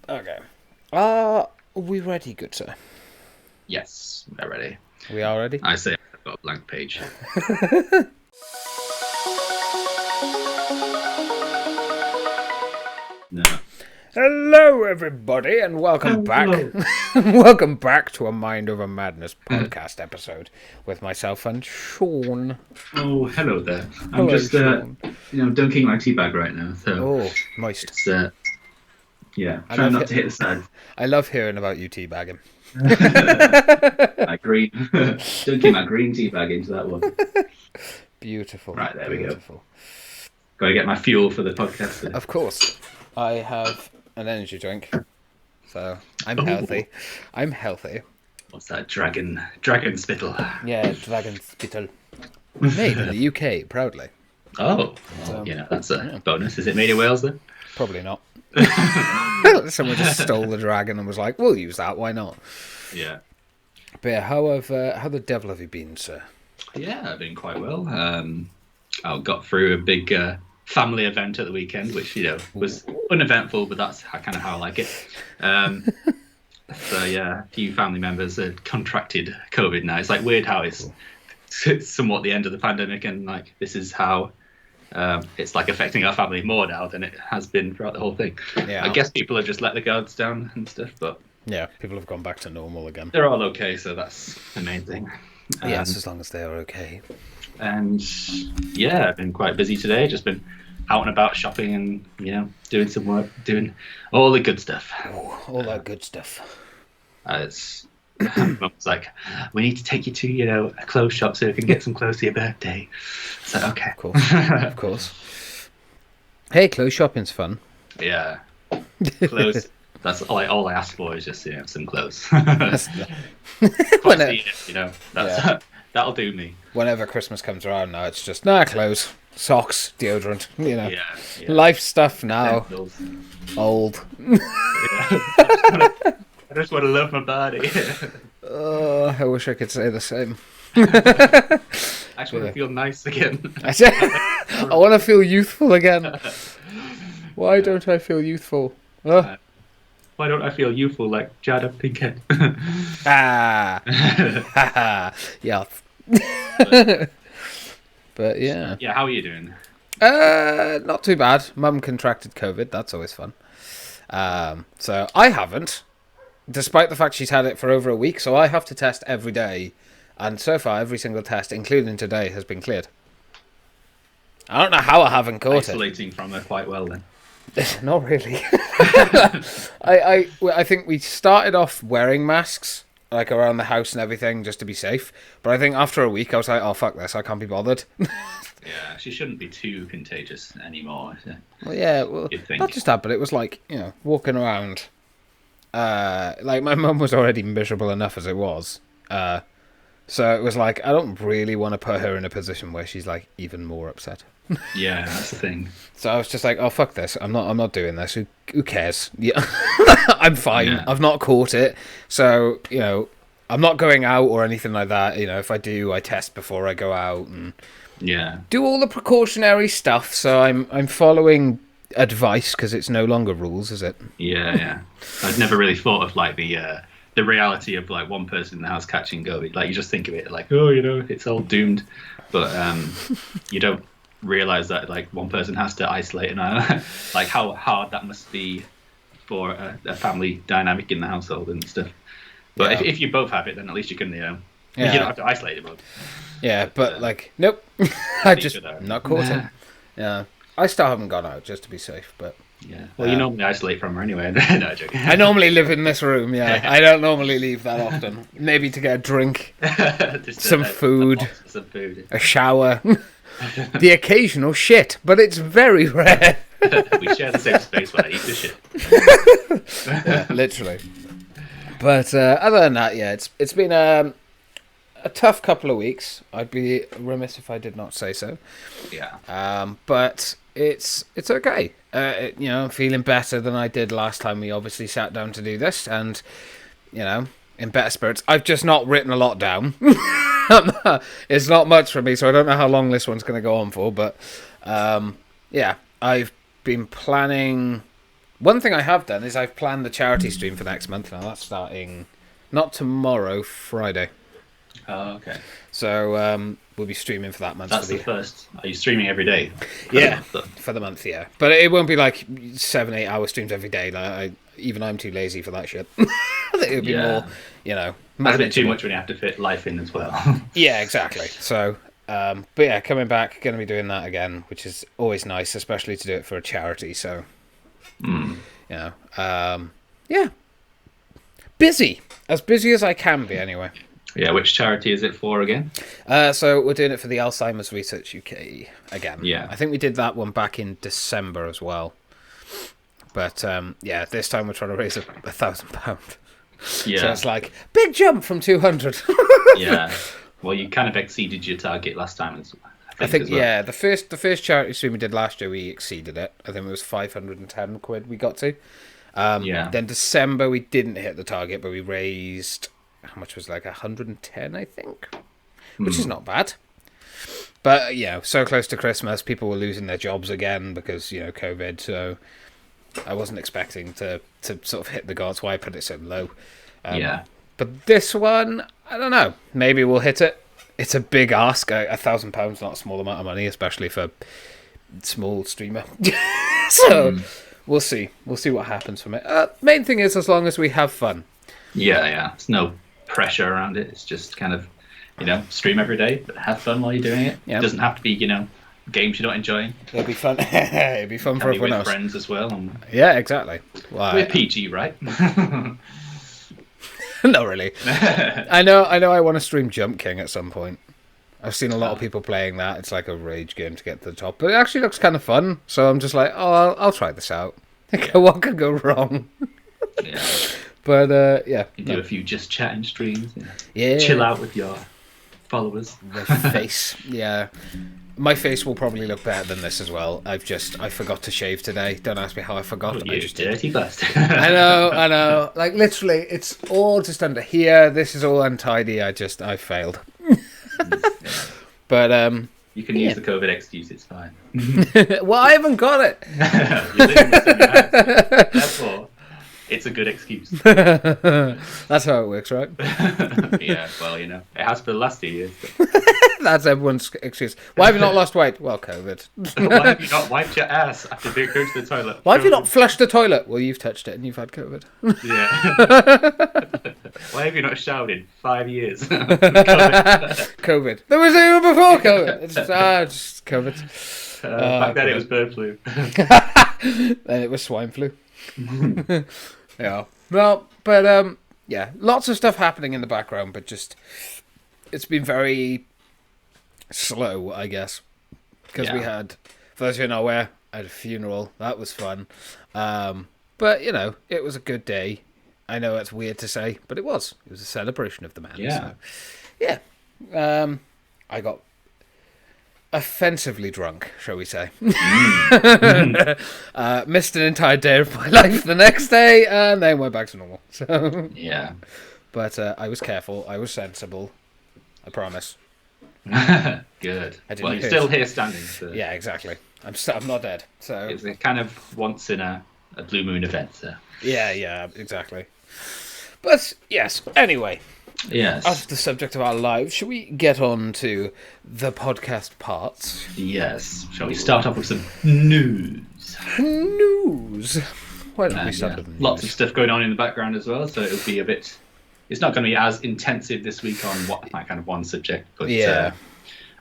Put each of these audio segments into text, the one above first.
Okay. Are we ready, good sir? Yes, we're ready. We are ready? I say I've got a blank page. No. Hello, everybody, and welcome back. Hello. Welcome back to a Mind Over Madness podcast episode with myself and Sean. Oh, hello there. I'm Hello, just, Sean. dunking my tea bag right now. So Oh, moist. it's, yeah, I trying love not to hit the side. I love hearing about you teabagging. My green, dunking my green tea bag into that one. Beautiful. Right, there we go. Beautiful. Got to get my fuel for the podcast today. Of course. I have an energy drink, so I'm Oh. healthy. I'm healthy. What's that? Dragon spittle. Yeah, Dragon Spittle. Made in the UK, proudly. Oh, So, that's a bonus. Is it made in Wales then? Probably not. Someone just stole the dragon and was like, we'll use that, why not? Yeah. But yeah, how the devil have you been, sir? Yeah, I've been quite well. I got through a big family event at the weekend, which was uneventful, but that's kind of how I like it. So yeah, a few family members had contracted COVID now. It's like weird how it's somewhat the end of the pandemic, and like this is how it's like affecting our family more now than it has been throughout the whole thing. Yeah. I guess people have just let the guards down and stuff, but Yeah, people have gone back to normal again. they're all okay, so that's the main thing. Yes, as long as they are okay. And yeah, I've been quite busy today. Just been out and about shopping and doing some work, doing all the good stuff. Oh, all that good stuff. It's Mum's like, we need to take you to a clothes shop so we can get some clothes for your birthday. So okay, Of course, of course. Hey, clothes shopping's fun. yeah, clothes. That's all I ask for is just some clothes. That's- Quite When- needed, that's that'll do me. Whenever Christmas comes around now, it's just, clothes, socks, deodorant, Yeah, yeah. Life stuff now, Pencils. old. Yeah. I just want to love my body. Oh, I wish I could say the same. I just want to feel nice again. I want to feel youthful again. Why don't I feel youthful? Oh. Why don't I feel youthful like Jada Pinkett? Yeah. But yeah. Yeah, how are you doing? Not too bad. Mum contracted COVID. That's always fun. So I haven't, despite the fact she's had it for over a week. So I have to test every day, and so far every single test, including today, has been cleared. I don't know how I haven't caught Isolating from her quite well then. it. Not really. I think we started off wearing masks, like around the house and everything, just to be safe. But I think after a week, I was like, oh fuck this, I can't be bothered. Yeah, she shouldn't be too contagious anymore. Well, yeah, well, You'd think. not just that, but it was like, walking around. Like, my mum was already miserable enough as it was. So it was like, I don't really want to put her in a position where she's, like, even more upset. Yeah, that's the thing. So I was just like, oh, fuck this. I'm not doing this. Who cares? Yeah. I'm fine. Yeah. I've not caught it. So, I'm not going out or anything like that. If I do, I test before I go out and Yeah. do all the precautionary stuff. So I'm following advice because it's no longer rules, is it? Yeah. I'd never really thought of like the reality of like one person in the house catching COVID. Like you just think of it like, oh, it's all doomed, but you don't realize that like one person has to isolate and like how hard that must be for a family dynamic in the household and stuff. But Yeah. if you both have it, then at least you can you don't have to isolate them both. Yeah, but like, nope. I just Neither though. not caught him. Yeah, I still haven't gone out just to be safe, but Yeah. Well, you normally isolate from her anyway. No, joking. I normally live in this room. Yeah, I don't normally leave that often. Maybe to get a drink, Just some food. box for some food. a shower, the occasional shit, but it's very rare. We share the same space when I eat the shit. Yeah, literally. But other than that, yeah, it's been a tough couple of weeks. I'd be remiss if I did not say so. Yeah. But it's okay. I'm feeling better than I did last time we obviously sat down to do this, and in better spirits. I've just not written a lot down. It's not much for me, so I don't know how long this one's going to go on for. But yeah, I've been planning One thing I have done is I've planned the charity stream for next month now. That's starting not tomorrow, Friday. Oh, okay. So we'll be streaming for that month. That's the first. Are you streaming every day? Yeah, for the month, yeah. But it won't be like 7-8 hour streams every day. Like even I'm too lazy for that shit. It would be more, That's a bit too much when you have to fit life in as well. Yeah, exactly. So, but yeah, coming back, going to be doing that again, which is always nice, especially to do it for a charity. So, yeah, busy, as busy as I can be, anyway. Yeah, which charity is it for again? So we're doing it for the Alzheimer's Research UK again. Yeah, I think we did that one back in December as well. But yeah, this time we're trying to raise £1,000. Yeah. So it's like big jump from 200. Yeah. Well, you kind of exceeded your target last time. I think as well. yeah, the first charity stream we did last year, we exceeded it. I think it was 510 quid we got to. Yeah. Then December we didn't hit the target, but we raised how much was it, like 110, I think, which is not bad. But so close to Christmas, people were losing their jobs again because COVID. So I wasn't expecting to sort of hit the goal. That's why I put it so low. Yeah. But this one, I don't know. Maybe we'll hit it. It's a big ask. £1,000 not a small amount of money, especially for a small streamer. So we'll see. We'll see what happens from it. Main thing is as long as we have fun. Yeah. There's no pressure around it. It's just kind of, stream every day, but have fun while you're doing it. Yep. It doesn't have to be, games you're not enjoying. It'll be fun. It'll be fun for everyone else. Friends as well. Yeah, exactly. We're PG, right? Not really. I know. I want to stream Jump King at some point. I've seen a lot of people playing that. It's like a rage game to get to the top, but it actually looks kind of fun. So I'm just like, I'll try this out. What could go wrong? Yeah. But yeah, you do a few just chatting streams. Yeah. Chill out with your followers. My face, yeah. My face will probably look better than this as well. I forgot to shave today. Don't ask me how I forgot. You I just dirty bastard. I know. Like literally, it's all just under here. This is all untidy. I failed. But you can use the COVID excuse. It's fine. Well, I haven't got it. You're living with someone else. Therefore, it's a good excuse. That's how it works, right? Yeah. Well, it has for the last 2 years. That's everyone's excuse. Why have you not lost weight? Well, COVID. Why have you not wiped your ass after going to the toilet? Why have you not flushed the toilet? Well, you've touched it and you've had COVID. Yeah. Why have you not showered in 5 years? COVID. There was even before COVID. It's just COVID. Back then it was bird flu. Then it was swine flu. Yeah. Well, but yeah, lots of stuff happening in the background, but just it's been very slow, I guess, because we had, for those who are not aware, I had a funeral. That was fun, but it was a good day. I know it's weird to say, but it was a celebration of the man. Yeah. So, yeah. I got offensively drunk, shall we say. Missed an entire day of my life the next day, and then went back to normal. So yeah. But I was careful. I was sensible. I promise. Good. I didn't Well, you're hurt. still here standing. So Yeah, exactly. I'm not dead. So it's a kind of once in a blue moon event. So. yeah, exactly. But yes. Anyway, Yes. off the subject of our lives, shall we get on to the podcast parts? Yes. Shall we start off with some news? News. Why don't we start Yeah. with news? Lots of stuff going on in the background as well, so it'll be a bit. It's not going to be as intensive this week on that kind of one subject, but Yeah.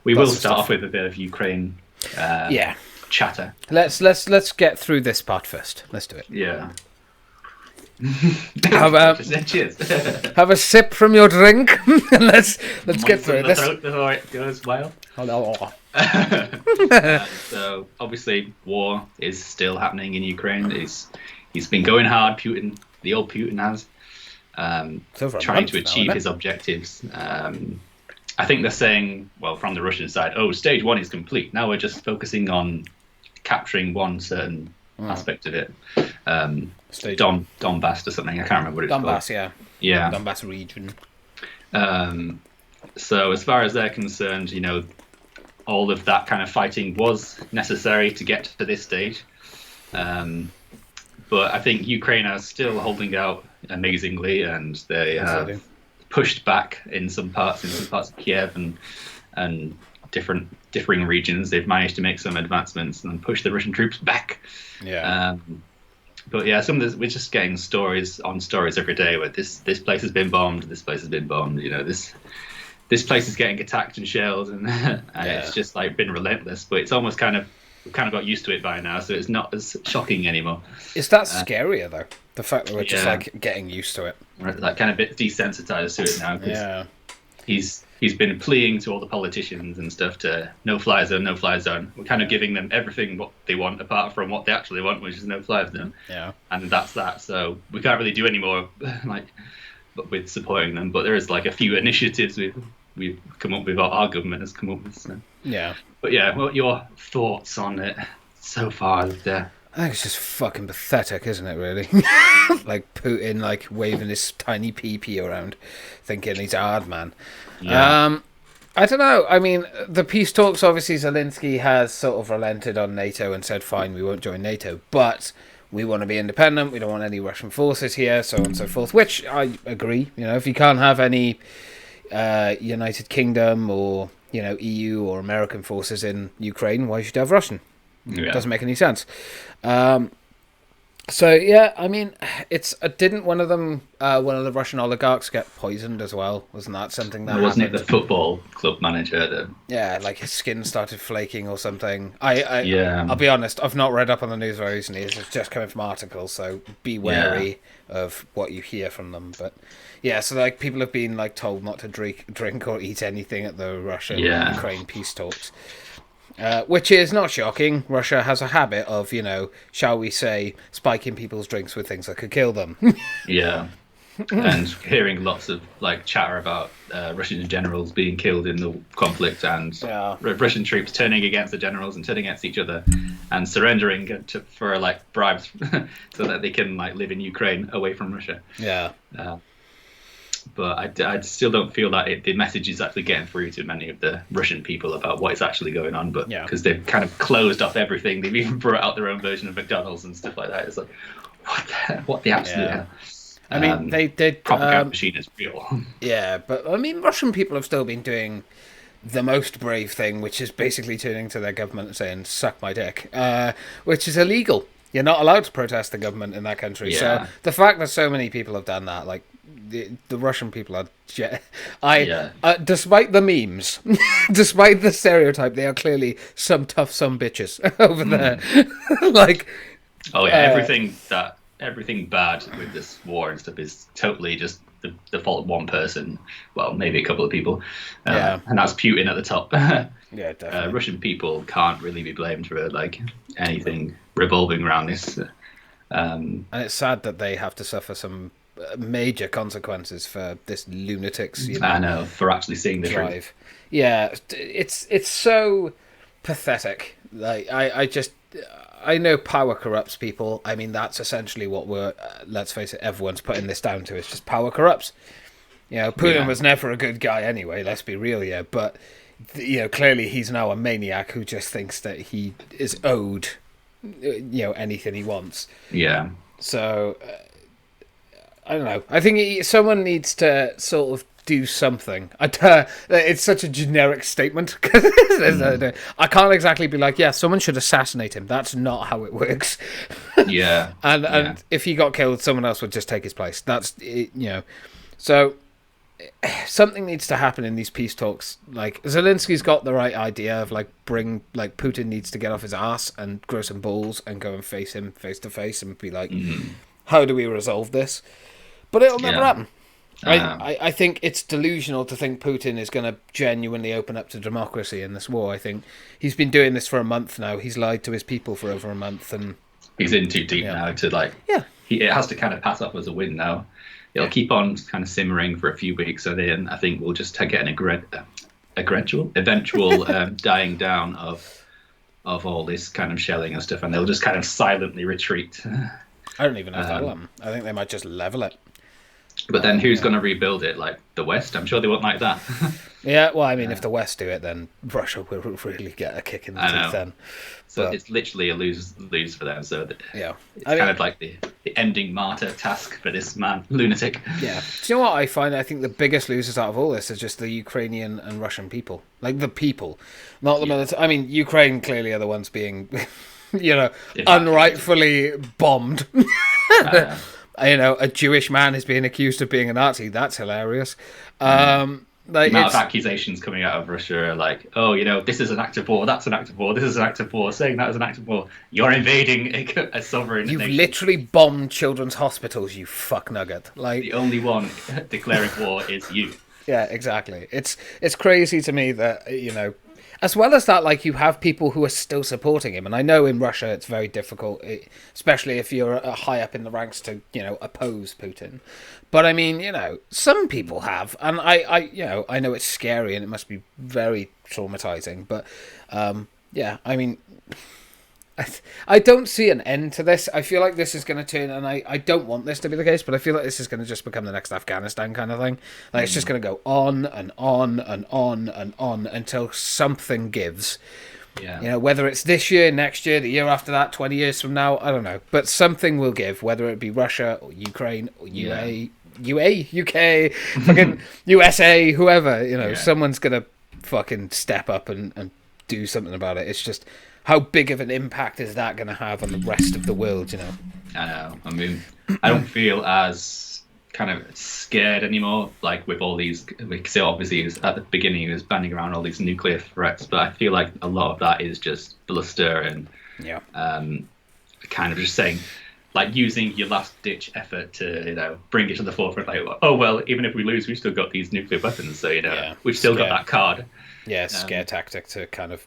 we Lots will of start stuff. off with a bit of Ukraine Yeah. chatter. Let's get through this part first. Let's do it. Yeah. Have a Cheers. have a sip from your drink. And let's get through the this. throat before it goes wild. Hello. So obviously war is still happening in Ukraine. He's been going hard. Putin, the old Putin has So for a trying month to now, achieve isn't it? his objectives. I think they're saying, well, from the Russian side, stage 1 is complete. Now we're just focusing on capturing one certain aspect of it. Stage Donbass or something. I can't remember what it's Donbass, called. yeah. Yeah. Donbass region. So as far as they're concerned, all of that kind of fighting was necessary to get to this stage. But I think Ukraine are still holding out amazingly, and they Absolutely. have pushed back in some parts of Kiev and differing regions. They've managed to make some advancements and push the Russian troops back. Yeah. But yeah, some of this, we're just getting stories every day where this place has been bombed, this place has been bombed. You know, this place is getting attacked and shelled, and it's just like been relentless. But it's almost we've kind of got used to it by now, so it's not as shocking anymore. Is that scarier though? The fact that we're just Yeah. like getting used to it. We're like kind of a bit desensitized to it now because Yeah. he's been pleading to all the politicians and stuff to no fly zone, no fly zone. We're kind of giving them everything what they want apart from what they actually want, which is no fly zone. Yeah. And that's that. So we can't really do any more like with supporting them. But there is like a few initiatives we've come up with, our government has come up with. So. Yeah. But yeah, what are your thoughts on it so far? I think it's just fucking pathetic, isn't it, really? Like Putin, like, waving his tiny pee-pee around, thinking he's a hard man. Yeah. I don't know. I mean, the peace talks, obviously, Zelensky has sort of relented on NATO and said, fine, we won't join NATO, but we want to be independent, we don't want any Russian forces here, so on and so forth, which I agree. You know, if you can't have any United Kingdom or, you know, EU or American forces in Ukraine, why should you have Russian? Yeah. Doesn't make any sense. So yeah, I mean, didn't one of the Russian oligarchs get poisoned as well? Wasn't that something that Wasn't it happened? the football club manager? Yeah, like his skin started flaking or something. Yeah. I'll be honest, I've not read up on the news very recently. It's just coming from articles, so be wary of what you hear from them. But yeah, so like people have been like told not to drink or eat anything at the Russia-Ukraine peace talks. Which is not shocking. Russia has a habit of, you know, shall we say, spiking people's drinks with things that could kill them. Yeah. And hearing lots of like chatter about Russian generals being killed in the conflict and Russian troops turning against the generals and turning against each other and surrendering for like bribes so that they can like live in Ukraine away from Russia. Yeah. But I still don't feel that the message is actually getting through to many of the Russian people about what is actually going on. But because they've kind of closed off everything, they've even brought out their own version of McDonald's and stuff like that. It's like, what the absolute hell? I mean, they did. Propaganda machine is real. Yeah, but I mean, Russian people have still been doing the most brave thing, which is basically turning to their government and saying, suck my dick, which is illegal. You're not allowed to protest the government in that country. Yeah. So the fact that so many people have done that, like, the Russian people are, despite the memes, despite the stereotype, they are clearly some tough some bitches over there. Like, oh yeah, everything bad with this war and stuff is totally just the fault of one person. Well, maybe a couple of people, and that's Putin at the top. Yeah, definitely. Russian people can't really be blamed for like anything revolving around this. And it's sad that they have to suffer some major consequences for this lunatic's, you know, I know, for actually seeing the drive. truth. Yeah, it's so pathetic. Like I know power corrupts people. I mean, that's essentially what let's face it, everyone's putting this down to. It's just power corrupts. You know, Putin was never a good guy anyway, let's be real here. But, you know, clearly he's now a maniac who just thinks that he is owed, you know, anything he wants. Yeah. So, I don't know. I think someone needs to sort of do something. It's such a generic statement. I can't exactly be like, yeah, someone should assassinate him. That's not how it works. Yeah. And if he got killed, someone else would just take his place. That's, you know. So something needs to happen in these peace talks. Like, Zelensky's got the right idea of like Putin needs to get off his ass and grow some balls and go and face him face to face and be like, how do we resolve this? But it'll never happen. I think it's delusional to think Putin is going to genuinely open up to democracy in this war. I think he's been doing this for a month now. He's lied to his people for over a month, and he's in too deep now to like. Yeah, it has to kind of pass off as a win now. It'll keep on kind of simmering for a few weeks, and then I think we'll just get an eventual dying down of all this kind of shelling and stuff, and they'll just kind of silently retreat. I don't even know if that'll happen. I think they might just level it. But then who's going to rebuild it? Like the West? I'm sure they won't like that. Yeah, well, I mean, if the West do it, then Russia will really get a kick in the I teeth know. then. So But, it's literally a lose for them. So yeah. it's I mean, kind of like the ending martyr task for this man, lunatic. yeah. Do you know what I find? I think the biggest losers out of all this is just the Ukrainian and Russian people. Like, the people. Not the Yeah. military. I mean, Ukraine clearly are the ones being, Evacuated. unrightfully bombed. Uh, A Jewish man is being accused of being a Nazi. That's hilarious. the amount of accusations coming out of Russia are like, oh, this is an act of war, that's an act of war, this is an act of war, saying that is an act of war. You're invading a sovereign You've nation. literally bombed children's hospitals, you fuck nugget. Like, The only one declaring war is you. yeah, exactly. It's crazy to me that, as well as that, like, you have people who are still supporting him. And I know in Russia it's very difficult, especially if you're high up in the ranks to, oppose Putin. But I mean, some people have. And I know it's scary and it must be very traumatizing. But, yeah, I mean, I don't see an end to this. I feel like this is going to turn, and I don't want this to be the case, but I feel like this is going to just become the next Afghanistan kind of thing. Like, it's just going to go on and on and on and on until something gives. Yeah. Whether it's this year, next year, the year after that, 20 years from now, I don't know. But something will give, whether it be Russia or Ukraine or UK, fucking USA, whoever, someone's going to fucking step up and do something about it. It's just, how big of an impact is that going to have on the rest of the world, I know. I mean, I don't feel as kind of scared anymore, like with all these, because obviously at the beginning he was banding around all these nuclear threats, but I feel like a lot of that is just bluster and Yeah. kind of just saying, like, using your last ditch effort to, bring it to the forefront, like, oh, well, even if we lose, we've still got these nuclear weapons, so, we've still got that card. Yeah, scare tactic to kind of,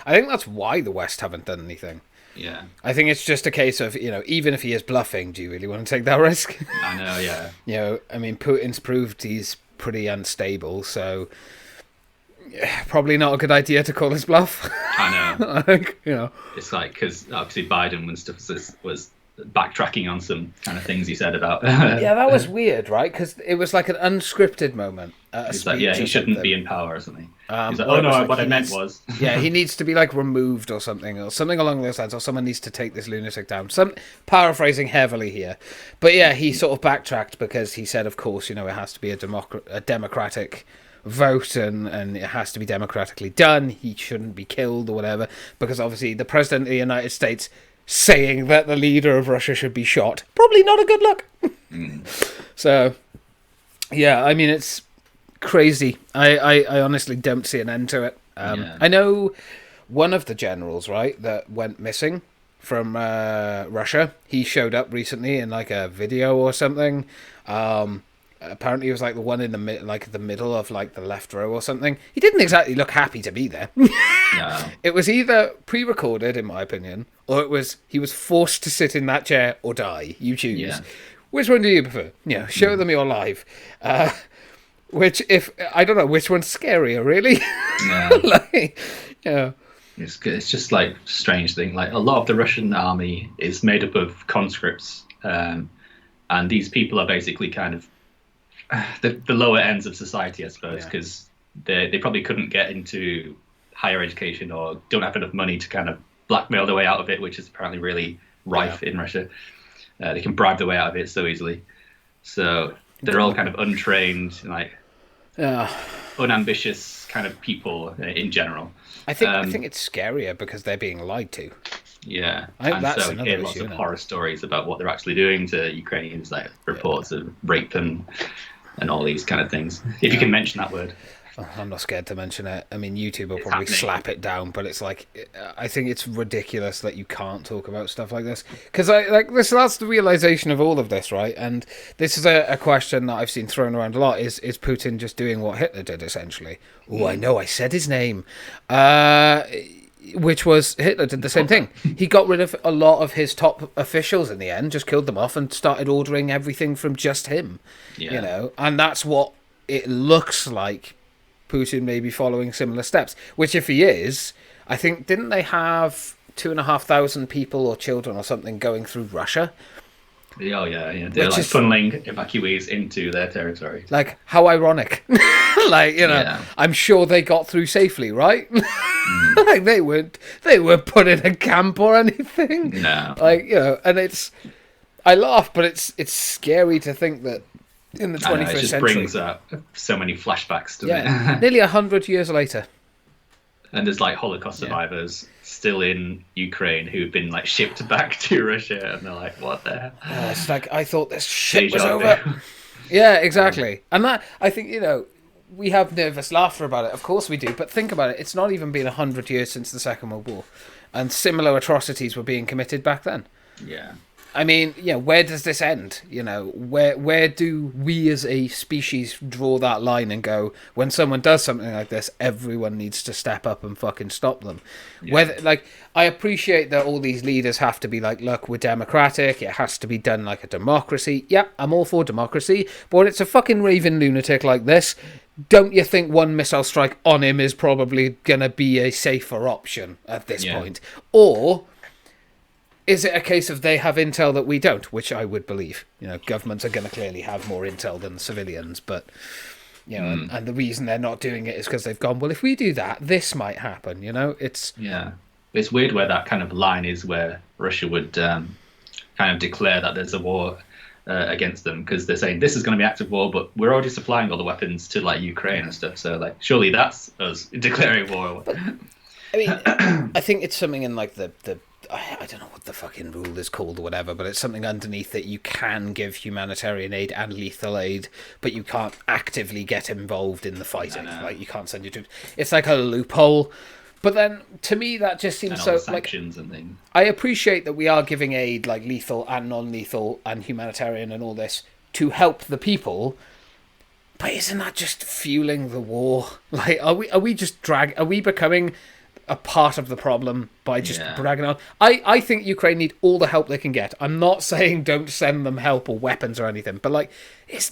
I think that's why the West haven't done anything. Yeah. I think it's just a case of, even if he is bluffing, do you really want to take that risk? I know, yeah. I mean, Putin's proved he's pretty unstable, so yeah, probably not a good idea to call his bluff. I know. I think, It's like, because obviously Biden and stuff was backtracking on some kind of things he said about. Yeah, that was weird, right? Because it was like an unscripted moment. He's like, yeah, he shouldn't be in power or something. He's like, or oh it was no, like what I he meant needs- was. Yeah, he needs to be like removed or something along those lines, or someone needs to take this lunatic down. Some paraphrasing heavily here, but yeah, he sort of backtracked because he said, of course, it has to be a democratic vote and it has to be democratically done. He shouldn't be killed or whatever, because obviously the president of the United States saying that the leader of Russia should be shot, probably not a good look. So, yeah, I mean, it's crazy. I honestly don't see an end to it. Yeah. I know one of the generals, right, that went missing from Russia. He showed up recently in like a video or something. Apparently, he was like the one in the middle of like the left row or something. He didn't exactly look happy to be there. No. It was either pre-recorded, in my opinion, or he was forced to sit in that chair or die. You choose. Yeah. Which one do you prefer? Show them your life. I don't know which one's scarier, really. Yeah. It's just like a strange thing. Like, a lot of the Russian army is made up of conscripts, and these people are basically kind of the lower ends of society, I suppose, because they probably couldn't get into higher education or don't have enough money to kind of blackmail their way out of it, which is apparently really rife in Russia. They can bribe their way out of it so easily. So they're all kind of untrained, like unambitious kind of people in general. I think it's scarier because they're being lied to. Yeah, I think and that's so we another hear lots issue, of isn't it? horror stories about what they're actually doing to Ukrainians, like reports of rape and all these kind of things. If you can mention that word. Oh, I'm not scared to mention it. I mean, YouTube will It's probably happening. slap it down, but it's like, I think it's ridiculous that you can't talk about stuff like this. Because that's the realization of all of this, right? And this is a question that I've seen thrown around a lot. Is Putin just doing what Hitler did, essentially? Oh, I know, I said his name. Which was, Hitler did the same thing. He got rid of a lot of his top officials in the end, just killed them off and started ordering everything from just him. Yeah. And that's what it looks like Putin may be following similar steps, which if he is, I think, didn't they have 2,500 people or children or something going through Russia? Oh yeah. They're Which like is funneling evacuees into their territory. like how ironic. Like, Yeah. I'm sure they got through safely, right? Mm. Like they weren't put in a camp or anything. No. Like, and I laugh, but it's scary to think that in the I know, it 21st just century, brings up so many flashbacks, doesn't yeah, it? nearly 100 years later. And there's like Holocaust survivors still in Ukraine who've been like shipped back to Russia, and they're like, "What the hell?" It's like I thought this shit was Deja over. vu. Yeah, exactly. And that, I think, we have nervous laughter about it. Of course we do. But think about it. It's not even been 100 years since the Second World War. And similar atrocities were being committed back then. Yeah. I mean, where does this end? Where do we as a species draw that line and go, when someone does something like this, everyone needs to step up and fucking stop them? Yeah. Whether, like, I appreciate that all these leaders have to be like, look, we're democratic, it has to be done like a democracy. Yeah, I'm all for democracy, but when it's a fucking raving lunatic like this, don't you think one missile strike on him is probably gonna be a safer option at this point? Or is it a case of they have intel that we don't, which I would believe? Governments are going to clearly have more intel than civilians, but and the reason they're not doing it is because they've gone, well, if we do that, this might happen. It's It's weird where that kind of line is, where Russia would kind of declare that there's a war against them, because they're saying this is going to be active war, but we're already supplying all the weapons to like Ukraine and stuff. So like, surely that's us declaring war. I mean, I think it's something in like the I don't know what the fucking rule is called or whatever, but it's something underneath that you can give humanitarian aid and lethal aid, but you can't actively get involved in the fighting. Like, you can't send your troops. It's like a loophole. But then, to me, that just seems so like sanctions and things. I appreciate that we are giving aid, like lethal and non-lethal and humanitarian and all this, to help the people. But isn't that just fueling the war? Like, are we becoming a part of the problem by just bragging on? I think Ukraine need all the help they can get. I'm not saying don't send them help or weapons or anything, but like,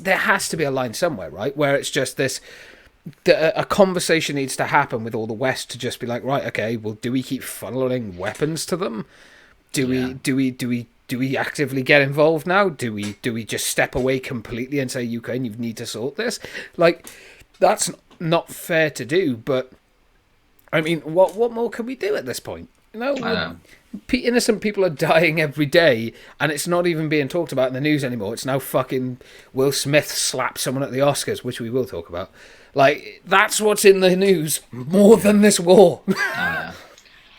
there has to be a line somewhere, right? Where it's just this, a conversation needs to happen with all the West to just be like, right, okay, well, do we keep funneling weapons to them? Do we actively get involved now? Do we just step away completely and say, Ukraine, you need to sort this? Like, that's not fair to do, but I mean, what more can we do at this point? Innocent people are dying every day, and it's not even being talked about in the news anymore. It's now fucking Will Smith slapped someone at the Oscars, which we will talk about. Like, that's what's in the news more than this war.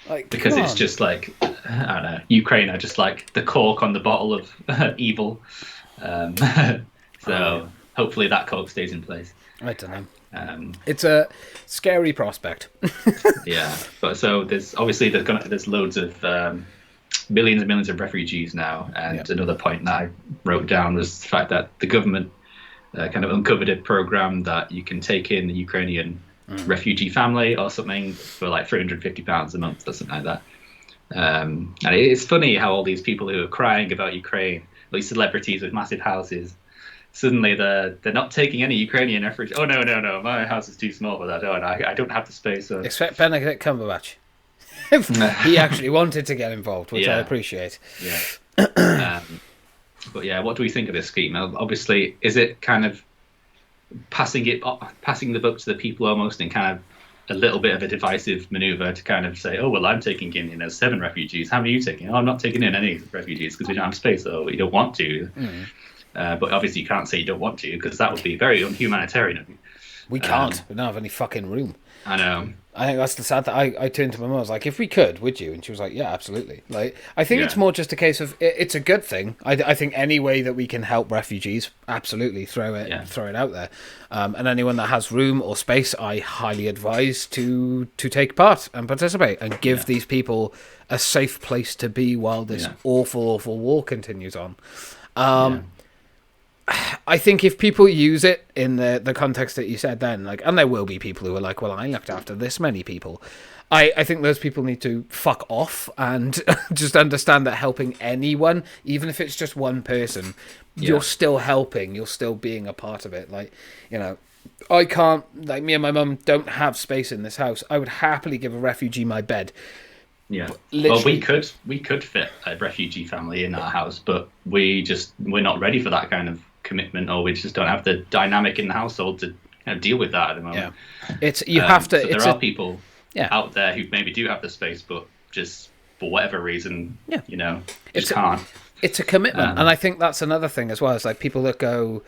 Like, because it's just like, I don't know, Ukraine are just like the cork on the bottle of evil. So hopefully that cork stays in place. I don't know. It's a scary prospect. Yeah, but so there's loads of millions and millions of refugees now, and another point that I wrote down was the fact that the government kind of uncovered a program that you can take in the Ukrainian refugee family or something for like £350 a month or something like that. And it's funny how all these people who are crying about Ukraine, these celebrities with massive houses, suddenly they're not taking any Ukrainian refugees. Oh no, my house is too small for that. Oh, no, I don't have the space. So. Except Benedict Cumberbatch. He actually wanted to get involved, which I appreciate. Yeah. But yeah, what do we think of this scheme? Obviously, is it kind of passing the buck to the people almost, and kind of a little bit of a divisive maneuver to kind of say, oh, well, I'm taking in 7 refugees. How many are you taking? Oh, I'm not taking in any refugees because we don't have space, or we don't want to. But obviously you can't say you don't want to, because that would be very unhumanitarian of you. We can't. We don't have any fucking room. I know. I think that's the sad thing. I turned to my mum, I was like, if we could, would you? And she was like, yeah, absolutely. Like, I think it's more just a case of, it's a good thing. I think any way that we can help refugees, absolutely throw it out there. And anyone that has room or space, I highly advise to take part and participate and give these people a safe place to be while this awful war continues on. I think if people use it in the context that you said then, like, and there will be people who are like, well, I looked after this many people. I think those people need to fuck off and just understand that helping anyone, even if it's just one person, you're still helping, you're still being a part of it. Like, I can't, like, me and my mum don't have space in this house. I would happily give a refugee my bed. Yeah. Well, Literally, we could fit a refugee family in our house, but we're not ready for that kind of commitment, or we just don't have the dynamic in the household to deal with that at the yeah. moment. It's you have to. So there It's are a people yeah, out there who maybe do have the space, but just for whatever reason, yeah. just It's a, can't. it's a commitment, and Um, I think that's another thing as well. It's like people that go,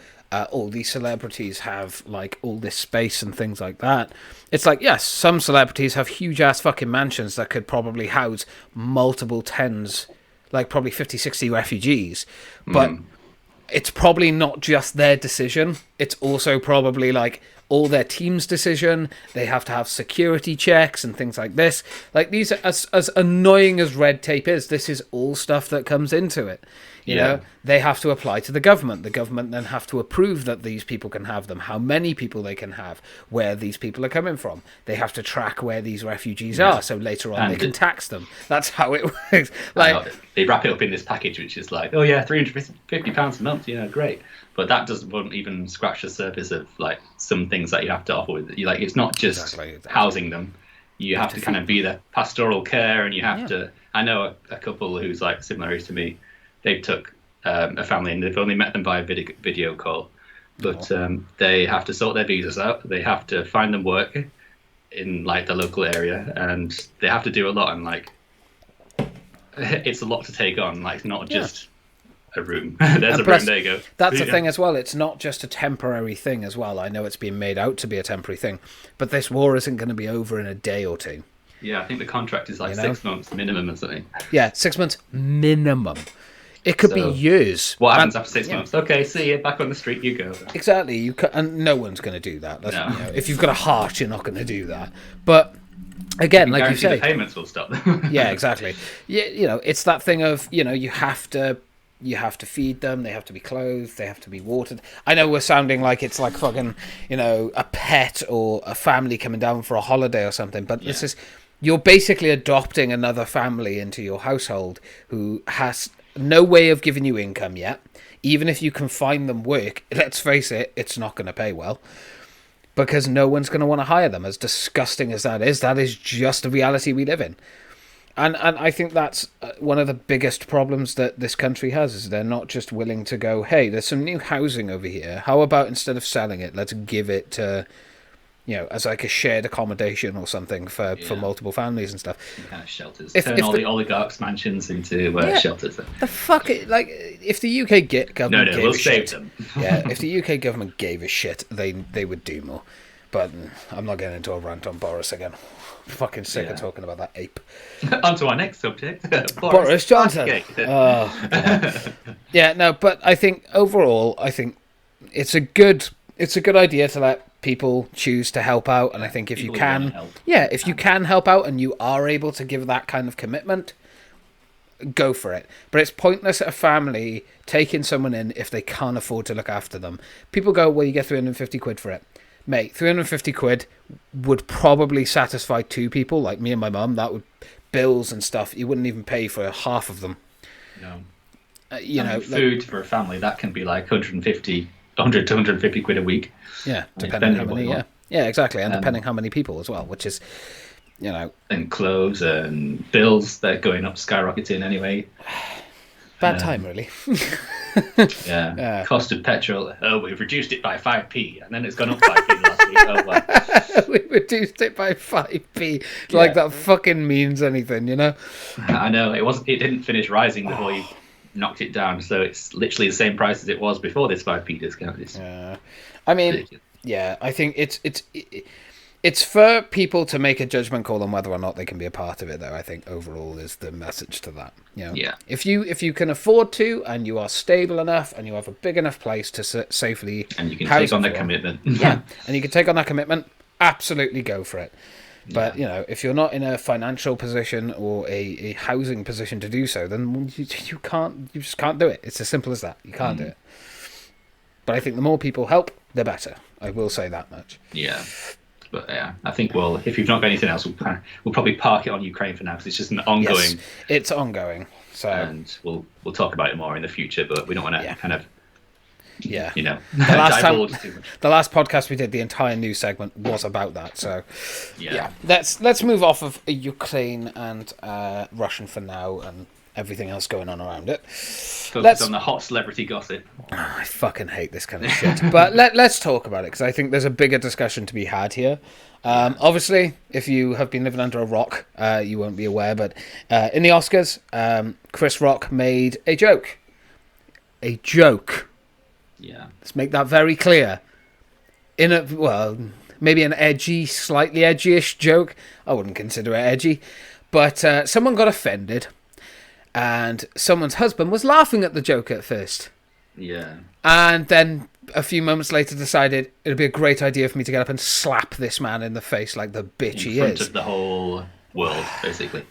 all these celebrities have like all this space and things like that. It's like, yes, some celebrities have huge ass fucking mansions that could probably house multiple tens, like probably 50, 60 refugees, but it's probably not just their decision. It's also probably like all their team's decision. They have to have security checks and things like this. Like these, as annoying as red tape is, this is all stuff that comes into it. You Yeah. know, they have to apply to the government. The government then have to approve that these people can have them, how many people they can have, where these people are coming from. They have to track where these refugees are, so later on they And can tax them. That's how it works. I Like, know, they wrap it up in this package, which is like, oh yeah, £350 a month, great. But that won't even scratch the surface of like some things that you have to offer with. Like, it's not just Exactly. housing them. You have to kind of be the pastoral care, and you have to. I know a couple who's like similar age to me. They took a family, and they've only met them by video call, but they have to sort their visas out. They have to find them work in like the local area, and they have to do a lot. And like, it's a lot to take on. Like, not just a room. There's And a plus, room. There you go. that's the thing as well. It's not just a temporary thing as well. I know it's being made out to be a temporary thing, but this war isn't going to be over in a day or two. Yeah, I think the contract is like 6 months minimum or something. Yeah, 6 months minimum. It could be So, years. What happens And- after 6 months? Okay, see you back on the street. You go. Exactly. And no one's going to do that. No. If you've got a heart, you're not going to do that. But again, like you Guarantee the say, payments will stop. yeah, exactly. Yeah, it's that thing of you have to feed them. They have to be clothed. They have to be watered. I know we're sounding like it's like fucking a pet or a family coming down for a holiday or something, but this is you're basically adopting another family into your household who has no way of giving you income yet. Even if you can find them work, let's face it, it's not going to pay well. Because no one's going to want to hire them. As disgusting as that is just the reality we live in. And I think that's one of the biggest problems that this country has, is they're not just willing to go, hey, there's some new housing over here. How about instead of selling it, let's give it to, as like a shared accommodation or something for multiple families and stuff. Kind of shelters. If Turn all the- the oligarchs' mansions into shelters. The fuck, like, if the UK government gave we'll a save shit, them. if the UK government gave a shit, they would do more. But I'm not getting into a rant on Boris again. I'm fucking sick of talking about that ape. On to our next subject. Boris Johnson. Southgate. Oh, God. Yeah, no, but I think overall, it's a good idea to let people choose to help out, and I think if you People who wanna can, help. if you can help out and you are able to give that kind of commitment, go for it. But it's pointless at a family taking someone in if they can't afford to look after them. People go, well, you get 350 quid for it. Mate, 350 quid would probably satisfy two people, like me and my mum. That would bills and stuff. You wouldn't even pay for half of them. No. Food for a family, that can be like 100 to 150 quid a week. Yeah, mean, depending how depending on many. what you Yeah, yeah, exactly, and depending how many people as well, which is, And clothes and bills, they're going up, skyrocketing anyway. bad time really. Yeah. Cost of petrol. Oh, we've reduced it by 5p, and then it's gone up 5p last week. Oh, well. We reduced it by 5p. Like that fucking means anything, I know it didn't finish rising before you knocked it down, so it's literally the same price as it was before this 5p discount. I mean, yeah, I think it's for people to make a judgment call on whether or not they can be a part of it, though. I think overall is the message to that. Yeah. If you can afford to, and you are stable enough, and you have a big enough place to safely And you can house take on that everyone, commitment. yeah, and you can take on that commitment, absolutely go for it. But if you're not in a financial position or a housing position to do so, then you just can't do it. It's as simple as that. You can't do it. But I think the more people help, the better. I will say that much. Yeah. But yeah, I think if you've not got anything else, we'll probably park it on Ukraine for now, because it's just an ongoing. Yes, it's ongoing. So and we'll talk about it more in the future, but we don't want to kind of Yeah. you know, The last time, divulge too much. the last podcast we did, the entire news segment was about that. So, Yeah. let's move off of Ukraine and Russian for now, and everything else going on around it. Focus on the hot celebrity gossip. I fucking hate this kind of shit. But let's talk about it, because I think there's a bigger discussion to be had here. Obviously, if you have been living under a rock, you won't be aware, but in the Oscars, Chris Rock made a joke. A joke. Yeah. Let's make that very clear. Maybe an edgy, slightly edgy-ish joke. I wouldn't consider it edgy. But someone got offended, and someone's husband was laughing at the joke at first. Yeah. And then a few moments later decided it'd be a great idea for me to get up and slap this man in the face like the bitch he In front is. of the whole world, basically.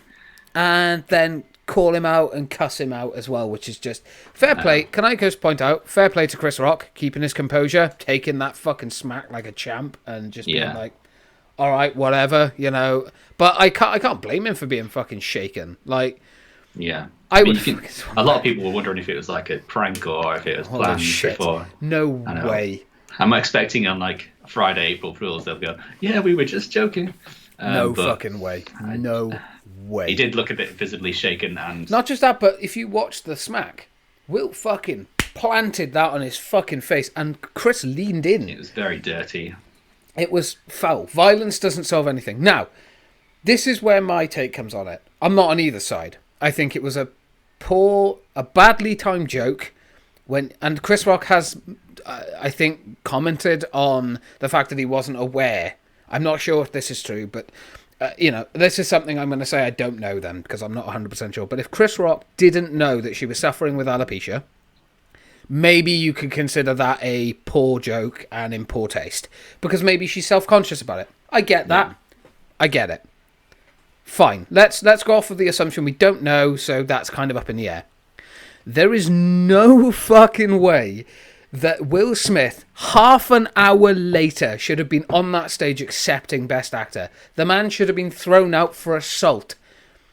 And then call him out and cuss him out as well, which is just fair play. Can I just point out, fair play to Chris Rock, keeping his composure, taking that fucking smack like a champ, and just being like, all right, whatever, you know. But I can't blame him for being fucking shaken. Like, yeah. I would. A lot of people were wondering if it was like a prank or if it was planned before. No way. I'm expecting on like Friday, April Fools, they'll go, yeah, we were just joking. No fucking way. No way. He did look a bit visibly shaken, and not just that, but if you watch the smack, Will fucking planted that on his fucking face, and Chris leaned in. it was very dirty. It was foul. Violence doesn't solve anything. Now, this is where my take comes on it. I'm not on either side. I think it was a badly timed joke. And Chris Rock has, I think, commented on the fact that he wasn't aware. I'm not sure if this is true, but this is something I'm going to say I don't know then, because I'm not 100% sure. But if Chris Rock didn't know that she was suffering with alopecia, maybe you could consider that a poor joke and in poor taste, because maybe she's self-conscious about it. I get that. Yeah. I get it. Fine. Let's go off of the assumption we don't know, so that's kind of up in the air. There is no fucking way that Will Smith, half an hour later, should have been on that stage accepting Best Actor. The man should have been thrown out for assault.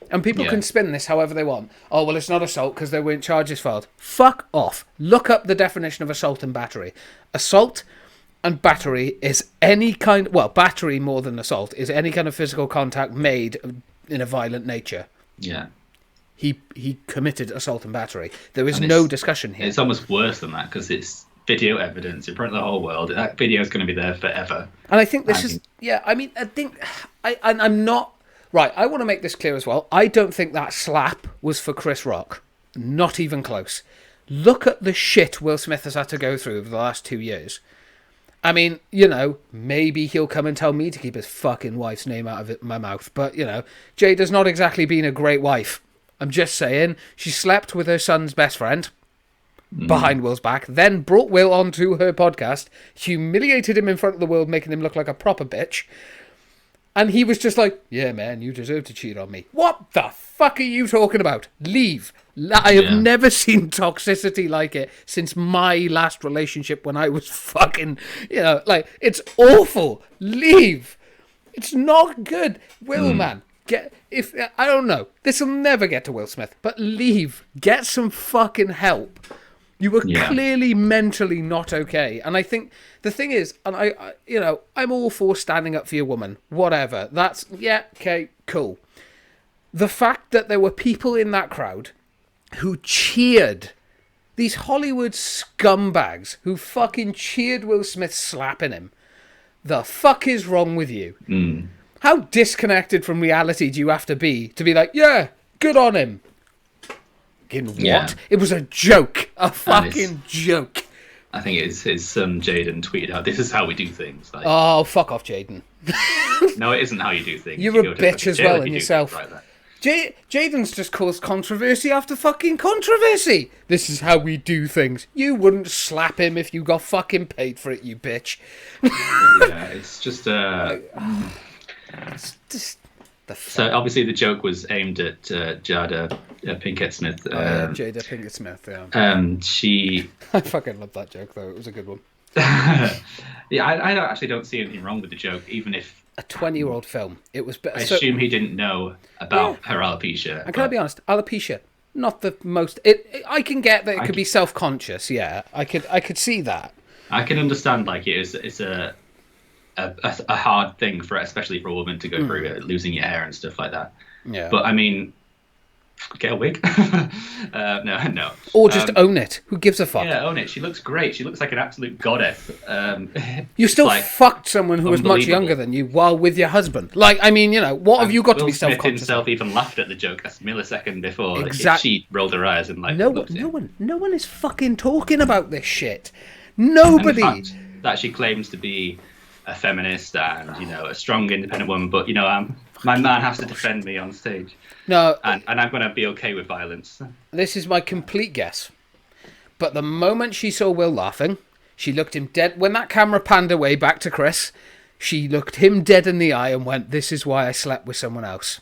And people can spin this however they want. Oh, well, it's not assault because there weren't charges filed. Fuck off. Look up the definition of assault and battery. Assault and battery is any kind... Well, battery more than assault is any kind of physical contact made in a violent nature. Yeah. He committed assault and battery. There is no discussion here. It's almost worse than that, because it's video evidence in front of the whole world. That video is going to be there forever. And I think this is... Yeah, I mean, I'm not... Right, I want to make this clear as well. I don't think that slap was for Chris Rock. Not even close. Look at the shit Will Smith has had to go through over the last 2 years. I mean, maybe he'll come and tell me to keep his fucking wife's name out of my mouth. But, Jada's not exactly been a great wife. I'm just saying, she slept with her son's best friend behind Will's back, then brought Will onto her podcast, humiliated him in front of the world, making him look like a proper bitch. And he was just like, yeah, man, you deserve to cheat on me. What the fuck are you talking about? Leave. I have never seen toxicity like it since my last relationship when I was fucking, it's awful. Leave. It's not good. Will, man, I don't know. This will never get to Will Smith, but leave. Get some fucking help. You were clearly mentally not okay. And I think the thing is, and I'm all for standing up for your woman. Whatever. That's, okay, cool. The fact that there were people in that crowd who cheered, these Hollywood scumbags who fucking cheered Will Smith slapping him. The fuck is wrong with you? How disconnected from reality do you have to be like, yeah, good on him? In what? Yeah. It was a joke. A fucking joke. I think his son Jaden tweeted out, "This is how we do things." Like, oh, fuck off, Jaden. No, it isn't how you do things. You're a bitch as well in yourself. Jaden's just caused controversy after fucking controversy. This is how we do things. You wouldn't slap him if you got fucking paid for it, you bitch. Yeah, it's just... It's just... So obviously the joke was aimed at Jada Pinkett Smith. Jada Pinkett Smith, yeah. She... I fucking love that joke, though. It was a good one. Yeah, I actually don't see anything wrong with the joke, even if... A 20-year-old film. It was... I assume he didn't know about her alopecia. And can I be honest? Alopecia. not the most. I can get that it could be self-conscious. Yeah, I could see that. I can understand like it's a hard thing for especially for a woman to go through it, losing your hair and stuff like that. Yeah. But I mean, get a wig. No. Or just own it. Who gives a fuck? Yeah, own it. She looks great. She looks like an absolute goddess. You still like, fucked someone who was much younger than you while with your husband. Like, I mean, what have you got to be Smith self-conscious? himself even laughed at the joke a millisecond before Exactly. she rolled her eyes and like. No one is fucking talking about this shit. Nobody. And the fact that she claims to be a feminist and a strong, independent woman, but my man has to defend me on stage. No, and I'm going to be okay with violence. This is my complete guess. But the moment she saw Will laughing, she looked him dead. When that camera panned away back to Chris, she looked him dead in the eye and went, "This is why I slept with someone else."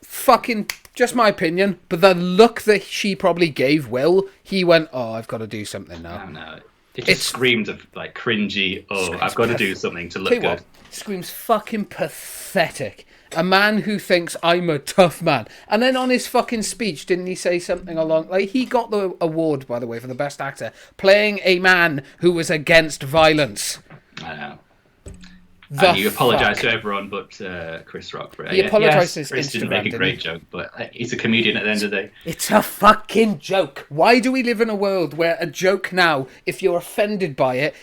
Fucking, just my opinion, but the look that she probably gave Will, he went, "Oh, I've got to do something now." I don't know. It just screamed of like cringy. Oh, I've got to do something to look good. What? Screams fucking pathetic. A man who thinks I'm a tough man. And then on his fucking speech, didn't he say something along... Like, he got the award, by the way, for the best actor, playing a man who was against violence. I know. And you apologise to everyone but Chris Rock for it. He apologised to his Chris didn't Instagram, make a great joke, but he's a comedian at the end of the day. It's a fucking joke. Why do we live in a world where a joke now, if you're offended by it,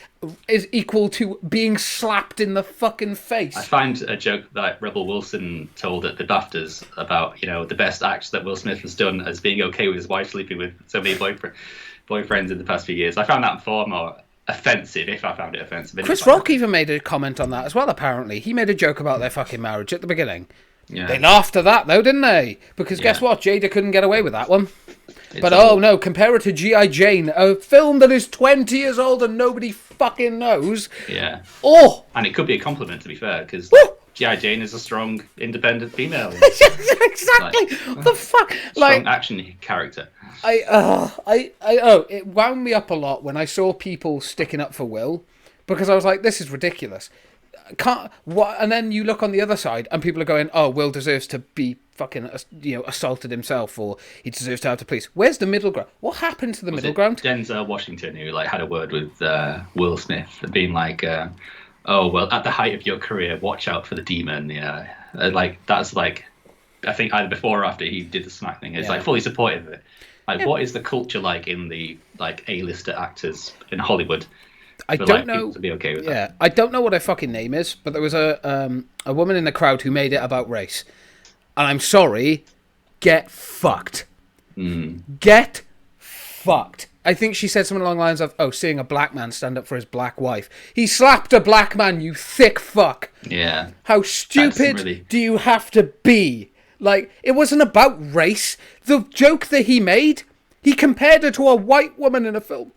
is equal to being slapped in the fucking face? I find a joke that Rebel Wilson told at the BAFTAs about, the best act that Will Smith has done as being okay with his wife sleeping with so many boyfriends in the past few years. I found that far more offensive, if I found it offensive. Chris Rock even made a comment on that as well, apparently. He made a joke about their fucking marriage at the beginning. Yeah. They laughed at that, though, didn't they? Because guess what? Jada couldn't get away with that one. But oh no, compare it to G.I. Jane, a film that is 20 years old and nobody fucking knows. Yeah. Oh! And it could be a compliment, to be fair, because G.I. Jane is a strong, independent female. Exactly. The fuck? Strong action character. It wound me up a lot when I saw people sticking up for Will, because I was like, this is ridiculous. And then you look on the other side and people are going, oh, Will deserves to be fucking assaulted himself, or he deserves to have the police. Where's the middle ground? What happened to the middle ground? Denzel Washington, who had a word with Will Smith, being like, oh well, at the height of your career, watch out for the demon. That's like, I think either before or after he did the smack thing. It's fully supportive of it. What is the culture like in the A-lister actors in Hollywood? I don't know. To be okay with that. I don't know what her fucking name is, but there was a woman in the crowd who made it about race, and I'm sorry, get fucked. Get fucked. I think she said something along the lines of, "Oh, seeing a black man stand up for his black wife. He slapped a black man, you thick fuck." Yeah. How stupid do you have to be? It wasn't about race. The joke that he made, he compared her to a white woman in a film.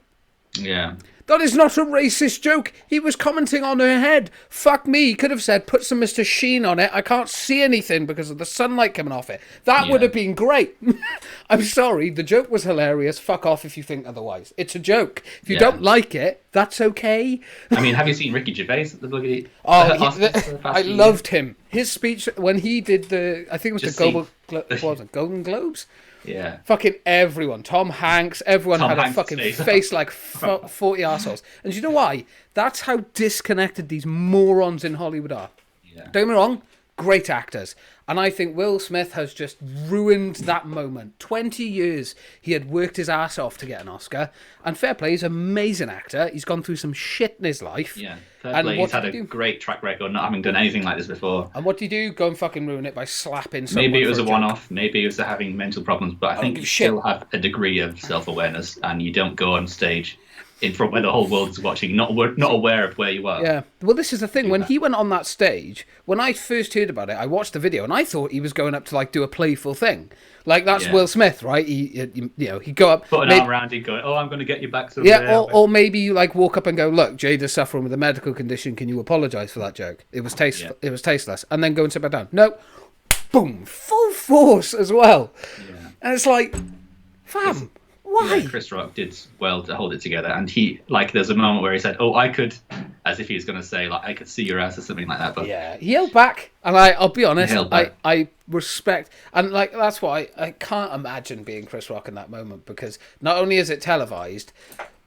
Yeah. That is not a racist joke. He was commenting on her head. Fuck me. He could have said, put some Mr. Sheen on it. I can't see anything because of the sunlight coming off it. That would have been great. I'm sorry. The joke was hilarious. Fuck off if you think otherwise. It's a joke. If you don't like it, that's okay. I mean, have you seen Ricky Gervais at the bloody I loved him. His speech when he did I think it was Golden Globes? Yeah. Fucking everyone. Tom Hanks, everyone had a fucking face like 40 arseholes. And do you know why? That's how disconnected these morons in Hollywood are. Yeah. Don't get me wrong, great actors. And I think Will Smith has just ruined that moment. 20 years he had worked his ass off to get an Oscar. And fair play, he's an amazing actor. He's gone through some shit in his life. Yeah, fair play. He's had a great track record not having done anything like this before. And what do you do? Go and fucking ruin it by slapping someone. Maybe it was a one-off. Maybe it was having mental problems. But I think you still have a degree of self-awareness and you don't go on stage in front where the whole world is watching, not aware of where you are. Yeah. Well, this is the thing. When he went on that stage, when I first heard about it, I watched the video and I thought he was going up to do a playful thing. That's Will Smith, right? He'd go up, put an arm around him, going, "Oh, I'm going to get you back." Or maybe you walk up and go, "Look, Jada's suffering with a medical condition. Can you apologise for that joke? It was tasteful. It was tasteless." And then go and sit back down. No, boom, full force as well. Yeah. And it's like, fam. Why? Yeah, Chris Rock did well to hold it together, and he there's a moment where he said, "Oh, I could," as if he's going to say I could see your ass or something like that. But yeah, he held back, and I'll be honest, I respect. And like that's why I can't imagine being Chris Rock in that moment, because not only is it televised,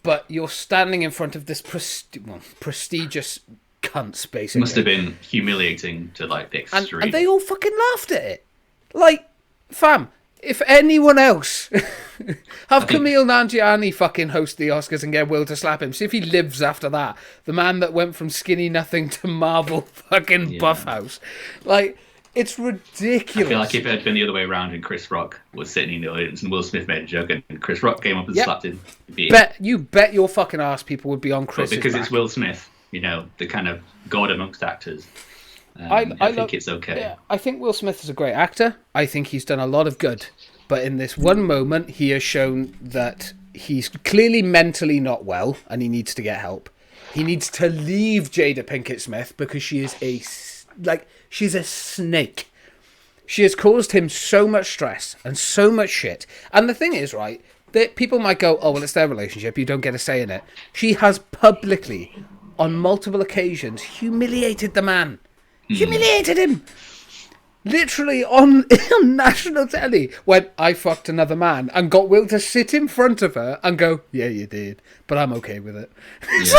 but you're standing in front of this prestigious cunts, basically. Must have been humiliating to like the extreme. And they all fucking laughed at it. Like, fam, if anyone else have Kumail Nanjiani fucking host the Oscars and get Will to slap him. See if he lives after that. The man that went from skinny nothing to Marvel fucking buff house. Like, it's ridiculous. I feel like if it had been the other way around and Chris Rock was sitting in the audience and Will Smith made a joke and Chris Rock came up and slapped him, you bet your fucking ass people would be on Chris's because back. It's Will Smith, you know, the kind of god amongst actors. I think it's okay. Yeah, I think Will Smith is a great actor. I think he's done a lot of good. But in this one moment, he has shown that he's clearly mentally not well and he needs to get help. He needs to leave Jada Pinkett Smith because she is she's a snake. She has caused him so much stress and so much shit. And the thing is, right, that people might go, oh, well, it's their relationship. You don't get a say in it. She has publicly, on multiple occasions, humiliated the man. Humiliated him. Literally on national telly when I fucked another man and got Will to sit in front of her and go, yeah, you did, but I'm okay with it. It's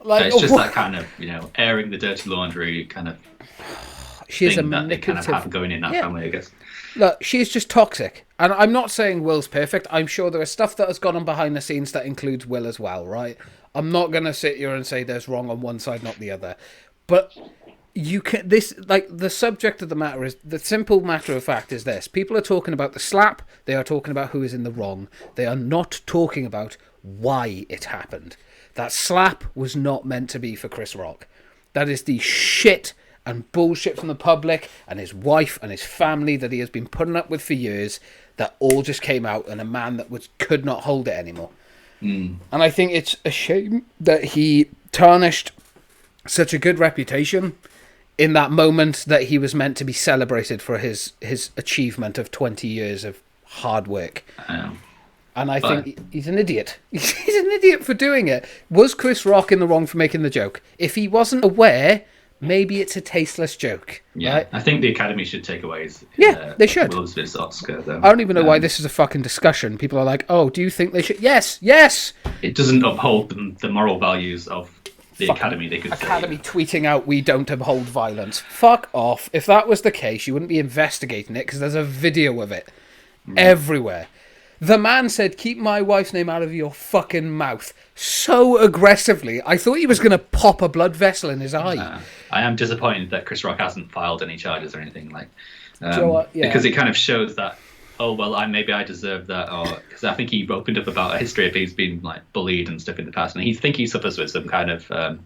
it's just that kind of, you know, airing the dirty laundry kind of she's thing a that they kind of manipulative have going in that family, I guess. Look, she's just toxic. And I'm not saying Will's perfect. I'm sure there is stuff that has gone on behind the scenes that includes Will as well, right? I'm not going to sit here and say there's wrong on one side, not the other. But you can, the subject of the matter is, the simple matter of fact is this. People are talking about the slap. They are talking about who is in the wrong. They are not talking about why it happened. That slap was not meant to be for Chris Rock. That is the shit and bullshit from the public and his wife and his family that he has been putting up with for years, that all just came out in a man that could not hold it anymore. And I think it's a shame that he tarnished such a good reputation in that moment that he was meant to be celebrated for his achievement of 20 years of hard work. And I think he's an idiot. He's an idiot for doing it. Was Chris Rock in the wrong for making the joke? If he wasn't aware, maybe it's a tasteless joke. Yeah, right? I think the Academy should take away they should. Will Smith's Oscar, though. I don't even know why this is a fucking discussion. People are like, oh, do you think they should? Yes! It doesn't uphold the moral values of the Academy, they could Academy say. tweeting out, we don't uphold violence. Fuck off. If that was the case, you wouldn't be investigating it because there's a video of it everywhere. The man said, keep my wife's name out of your fucking mouth. So aggressively. I thought he was going to pop a blood vessel in his eye. I am disappointed that Chris Rock hasn't filed any charges or anything, like, you know what? Yeah. because it kind of shows that, oh, well, maybe I deserve that, or because I think he opened up about a history of he's been like bullied and stuff in the past, and he suffers with some kind of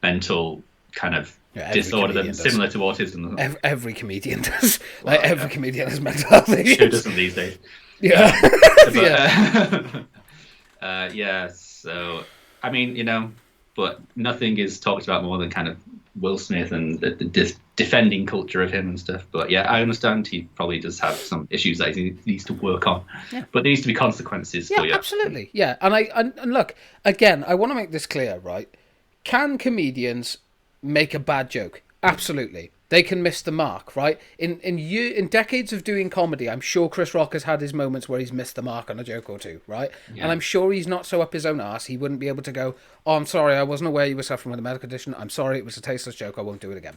mental kind of disorder that's similar to autism. Every comedian does. Every comedian has mental health issues. Who doesn't these days? Yeah. So I mean, you know, but nothing is talked about more than kind of Will Smith and the defending culture of him and stuff. But yeah, I understand he probably does have some issues that he needs to work on. Yeah. But there needs to be consequences for you. Absolutely. Yeah, and look, again, I want to make this clear, right? Can comedians make a bad joke? Absolutely. They can miss the mark, right? In decades of doing comedy, I'm sure Chris Rock has had his moments where he's missed the mark on a joke or two, right? Yeah. And I'm sure he's not so up his own arse, he wouldn't be able to go, oh, I'm sorry, I wasn't aware you were suffering with a medical condition. I'm sorry, it was a tasteless joke, I won't do it again.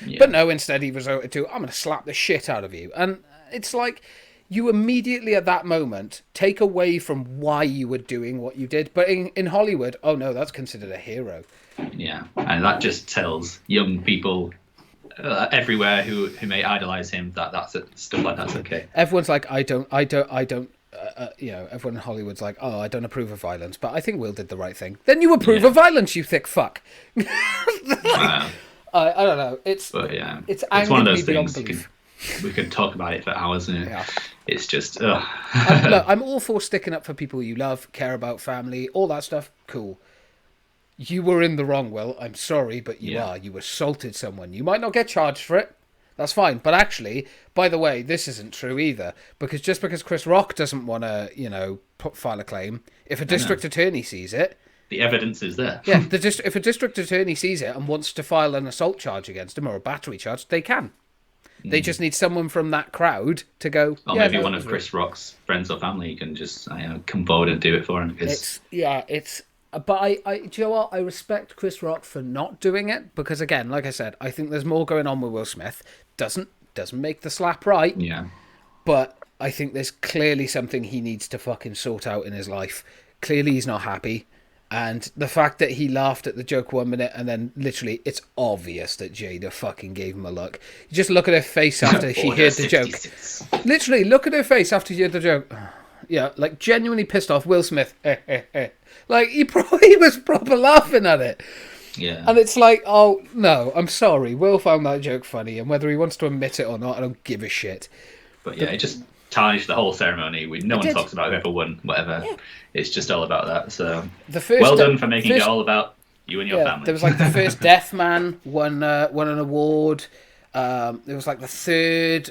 Yeah. But no, instead he resorted to, I'm going to slap the shit out of you. And it's like, you immediately at that moment take away from why you were doing what you did. But in Hollywood, oh no, that's considered a hero. Yeah, and that just tells young people everywhere who may idolize him that's it, stuff like that's okay. Everyone's like, I don't you know, everyone in Hollywood's like, oh, I don't approve of violence, but I think Will did the right thing. Then you approve of violence, you thick fuck. I don't know. It's one of those things. We could talk about it for hours, and it's just. Look, I'm all for sticking up for people you love, care about, family, all that stuff. Cool. You were in the wrong, Will. I'm sorry, but you are. You assaulted someone. You might not get charged for it. That's fine. But actually, by the way, this isn't true either. Because just because Chris Rock doesn't want to, you know, file a claim, if a district attorney sees it, the evidence is there. Yeah, if a district attorney sees it and wants to file an assault charge against him or a battery charge, they can. They just need someone from that crowd to go. Or maybe one of Chris Rock's friends or family can just come forward and do it for him. But do you know what? I respect Chris Rock for not doing it because, again, like I said, I think there's more going on with Will Smith. Doesn't make the slap right. Yeah. But I think there's clearly something he needs to fucking sort out in his life. Clearly, he's not happy. And the fact that he laughed at the joke 1 minute and then literally it's obvious that Jada fucking gave him a look. You just look at her face after she heard the joke. Literally, look at her face after she heard the joke. Yeah, like genuinely pissed off. Will Smith. Like, he was proper laughing at it. Yeah. And it's like, oh, no, I'm sorry. Will found that joke funny. And whether he wants to admit it or not, I don't give a shit. But yeah, it just tarnished the whole ceremony. No one talks about whoever won, whatever. Yeah. It's just all about that. So well done for making it all about you and your family. There was like the first deaf man won an award. There was like the third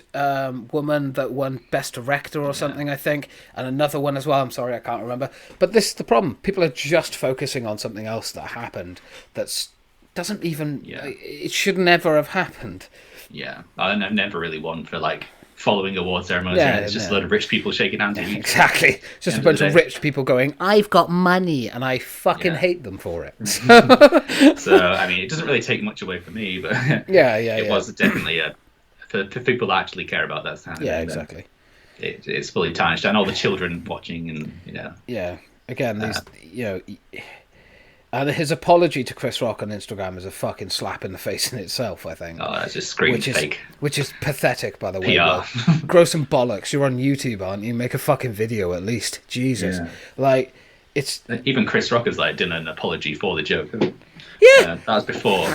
woman that won Best Director or something, I think, and another one as well. I'm sorry, I can't remember. But this is the problem. People are just focusing on something else that happened that doesn't even... Yeah. It should never have happened. Yeah. I've never really won for like following award ceremonies. Yeah, it's just a lot of rich people shaking hands. Yeah, exactly. It's just a bunch of rich people going, I've got money, and I fucking hate them for it. So, I mean, it doesn't really take much away from me, but it was definitely for people that actually care about that kind of thing. Exactly. It's fully tarnished, and all the children watching, and Yeah, again, these, and his apology to Chris Rock on Instagram is a fucking slap in the face in itself, I think. Oh, that's just screaming fake. Which is pathetic, by the way. PR. Grow some bollocks. You're on YouTube, aren't you? Make a fucking video at least. Jesus. Yeah. Like, it's... Even Chris Rock has like done an apology for the joke. Yeah. That was before.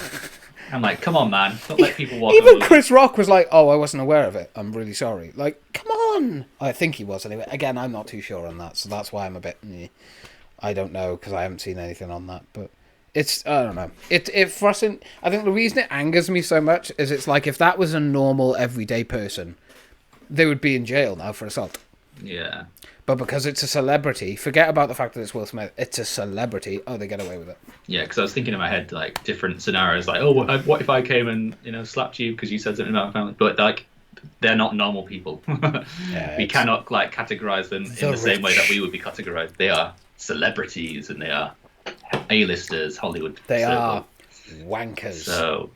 I'm like, come on, man. Don't let people walk Even Chris Rock was like, oh, I wasn't aware of it. I'm really sorry. Like, come on. I think he was anyway. Again, I'm not too sure on that, so that's why I'm a bit... I don't know because I haven't seen anything on that, but I don't know. It frustrating. I think the reason it angers me so much is it's like if that was a normal everyday person, they would be in jail now for assault. Yeah. But because it's a celebrity, forget about the fact that it's Will Smith. It's a celebrity. Oh, they get away with it. Yeah, because I was thinking in my head like different scenarios, like, oh, what if I came and slapped you because you said something about family? But like, they're not normal people. We cannot like categorize them in the same way that we would be categorized. They are celebrities and they are A-listers, Hollywood. They are wankers. So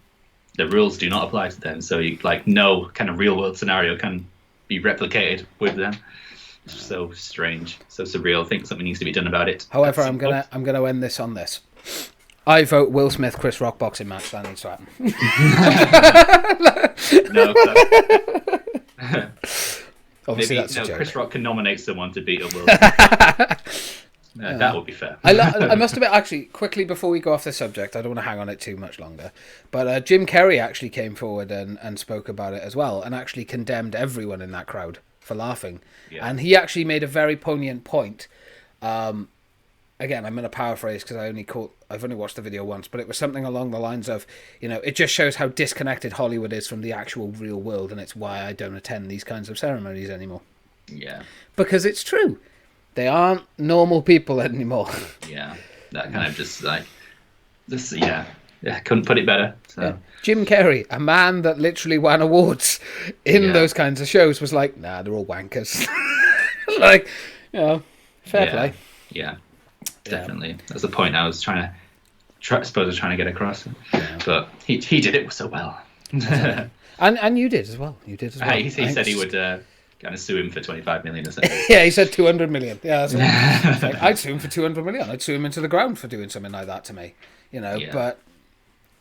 the rules do not apply to them. So no kind of real world scenario can be replicated with them. So strange, so surreal. I think something needs to be done about it. However, I'm gonna end this on this. I vote Will Smith Chris Rock boxing match. That needs to happen. No. Obviously, that's a joke. Chris Rock can nominate someone to beat a Will Smith. That would be fair. I must admit, actually, quickly before we go off the subject, I don't want to hang on it too much longer, but Jim Carrey actually came forward and spoke about it as well, and actually condemned everyone in that crowd for laughing. Yeah. And he actually made a very poignant point. Again, I'm going to paraphrase because I've only watched the video once, but it was something along the lines of, it just shows how disconnected Hollywood is from the actual real world, and it's why I don't attend these kinds of ceremonies anymore. Yeah. Because it's true. They aren't normal people anymore. Yeah. That kind of just like, couldn't put it better. So. Yeah. Jim Carrey, a man that literally won awards in those kinds of shows, was like, nah, they're all wankers. Like, fair play. Yeah. Definitely. That's the point I was trying to get across. Yeah. But he did it so well. and you did as well. He said he would kind of sue him for 25 million or something. Yeah, he said 200 million. Yeah, that's right. Like, I'd sue him for 200 million. I'd sue him into the ground for doing something like that to me. But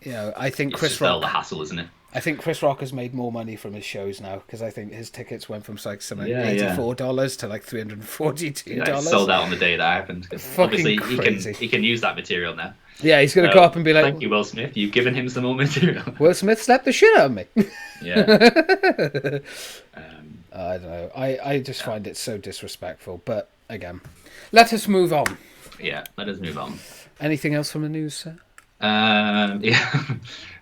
I think Chris Rock... It's the hassle, isn't it? I think Chris Rock has made more money from his shows now because I think his tickets went from $84 to like $342. Yeah, sold out on the day that happened. Obviously, crazy. He can use that material now. Yeah, he's going to go up and be like, "Thank you, Will Smith. You've given him some more material." Will Smith slapped the shit out of me. Yeah. I don't know. I just find it so disrespectful. But again, let us move on. Yeah, let us move on. Anything else from the news, sir? Yeah.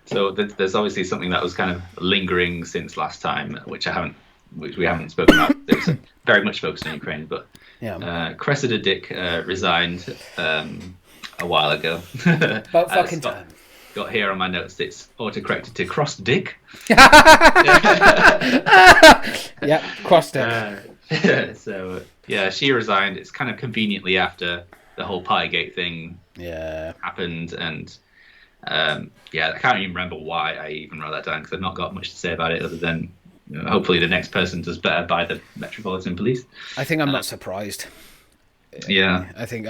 So there's obviously something that was kind of lingering since last time, which we haven't spoken about. It was very much focused on Ukraine, but Cressida Dick resigned a while ago. About And fucking time. Got here on my notes. It's autocorrected to cross dick. Yep, crossed it. So yeah, she resigned. It's kind of conveniently after the whole Partygate thing Yeah. happened, and yeah, I can't even remember why I even wrote that down because I've not got much to say about it other than hopefully the next person does better by the Metropolitan Police. I think I'm not surprised. Yeah, I think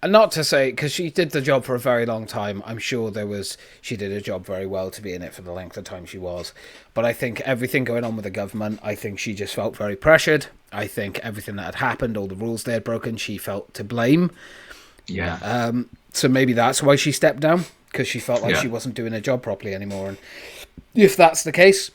and not to say, because she did the job for a very long time, I'm sure she did a job very well to be in it for the length of time she was. But I think everything going on with the government, I think she just felt very pressured. I think everything that had happened, all the rules they had broken, she felt to blame. yeah. So maybe that's why she stepped down, because she felt like she wasn't doing her job properly anymore. And if that's the case,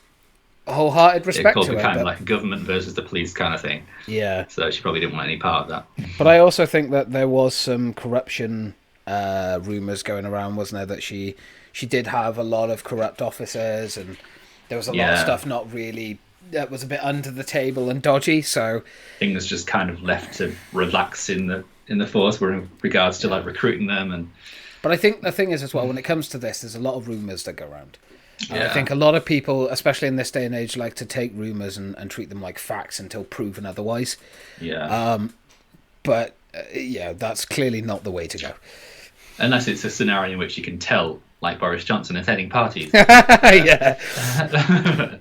wholehearted respect It to called her. kind of like government versus the police kind of thing. Yeah. So she probably didn't want any part of that. But I also think that there was some corruption rumours going around, wasn't there? That she did have a lot of corrupt officers, and there was a lot of stuff not really that was a bit under the table and dodgy. So Things just kind of left to relax in the force, were in regards to like recruiting them and. But I think the thing is as well, when it comes to this, there's a lot of rumours that go around. And Yeah. I think a lot of people, especially in this day and age, like to take rumours and treat them like facts until proven otherwise. Yeah. But yeah, that's clearly not the way to go. Unless it's a scenario in which you can tell, like Boris Johnson attending parties. Yeah.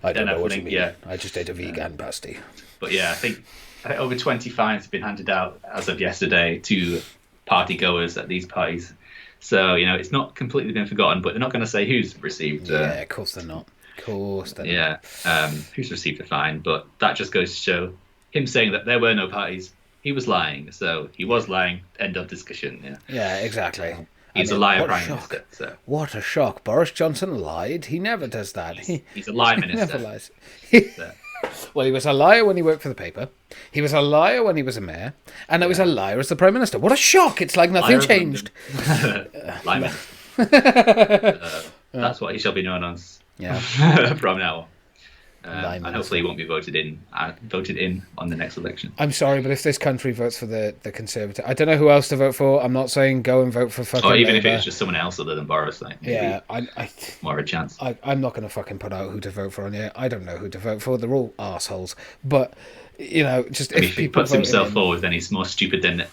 I don't Then know what you think, mean. yeah. I just ate a vegan pasty. But yeah, I think over 20 fines have been handed out as of yesterday to party goers at these parties. So, it's not completely been forgotten, but they're not going to say who's received. Yeah, of course they're not. Of course they're not. Yeah, who's received a fine. But that just goes to show him saying that there were no parties. He was lying. So he was lying. End of discussion. Yeah. Yeah, exactly. He's a liar prime minister. So What a shock. Boris Johnson lied. He never does that. he's a lie He minister. never lies. So, Well, he was a liar when he worked for the paper. He was a liar when he was a mayor. And he was a liar as the Prime Minister. What a shock. It's like nothing liar of changed. lie minister. That's what he shall be known as Yeah. from now on. Lie And minister. hopefully he won't be voted in on the next election. I'm sorry, but if this country votes for the Conservative... I don't know who else to vote for. I'm not saying go and vote for fucking Or even if Labour. it's just someone else other than Boris, like maybe Yeah, more of a chance. I'm not going to fucking put out who to vote for on here. I don't know who to vote for. They're all assholes. But, just I mean, if if he people puts vote himself him, forward, then he's more stupid than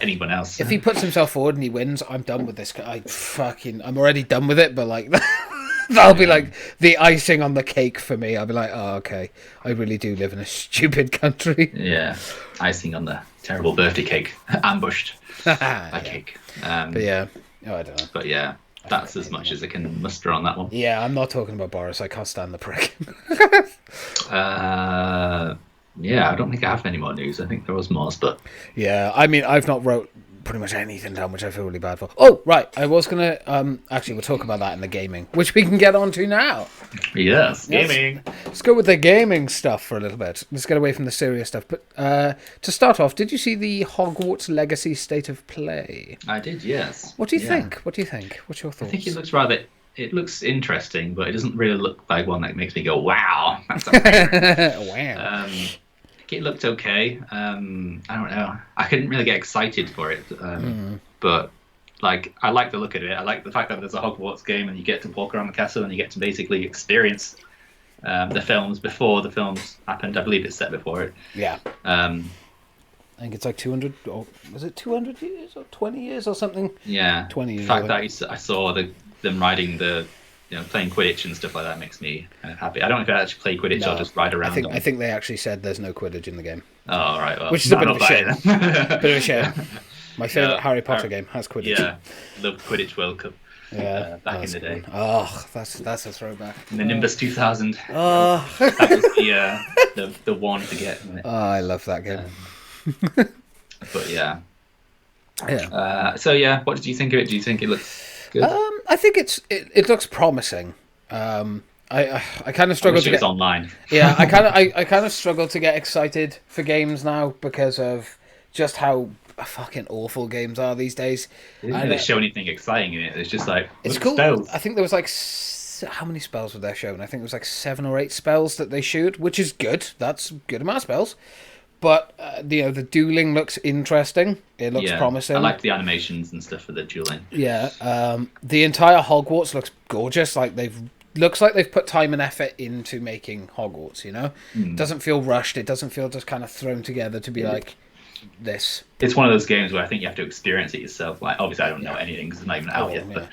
anyone else. if he puts himself forward and he wins, I'm done with this. I'm already done with it, but like, that'll be like the icing on the cake for me. I'll be like, oh, okay. I really do live in a stupid country. Yeah, icing on the terrible birthday cake, ambushed by cake. But yeah, I don't know. But yeah, that's as much as I can muster on that one. Yeah, I'm not talking about Boris. I can't stand the prick. Yeah, I don't think I have any more news. I think there was more, but Yeah, I mean, I've not wrote pretty much anything down, which I feel really bad for. Oh, right, I was gonna actually we'll talk about that in the gaming, which we can get onto now. yes, gaming. Let's go with the gaming stuff for a little bit. Let's get away from the serious stuff. But to start off, did you see the Hogwarts Legacy State of Play? I did, yes. What do you Yeah. think? What do you think? What's your I thoughts? think it looks interesting, but it doesn't really look like one that makes me go, wow. That's amazing. Wow. It looked okay. I don't know. I couldn't really get excited for it, but like I like the look of it. I like the fact that there's a Hogwarts game and you get to walk around the castle and you get to basically experience the films before the films happened. I believe it's set before it. Yeah. Um, I think it's like 200, or was it 200 years or 20 years or something? yeah, 20 The years fact ago. that I saw them riding playing Quidditch and stuff like that makes me kind of happy. I don't know if I actually play Quidditch or just ride around. I think they actually said there's no Quidditch in the game. Oh, all right. Well, Which is a bit not of a shame. bad. Bit of a shame. My favourite Yeah, Harry Potter game has Quidditch. Yeah, loved Quidditch World Cup. Yeah, Back in that's the a good day. one. Oh, that's a throwback. The Nimbus 2000. Oh, That was the one to get. Wasn't it? I love that game. But yeah. Yeah. So yeah, what did you think of it? Do you think it looks good? I think it looks promising. I kind of I struggle wish to it was get online. yeah. I kind of struggle to get excited for games now because of just how fucking awful games are these days. They didn't And, really show anything exciting in it. It's just like it's look, cool. spells. I think there was like how many spells were there shown? I think it was like 7 or 8 spells that they showed, which is good. That's a good amount of spells. but the dueling looks interesting. It looks Yeah, promising. I like the animations and stuff for the dueling. Yeah, the entire Hogwarts looks gorgeous. Looks like they've put time and effort into making Hogwarts. It doesn't feel rushed. It doesn't feel just kind of thrown together to be like this. It's one of those games where I think you have to experience it yourself. Like, obviously, I don't know anything because it's not even out yet. Yeah.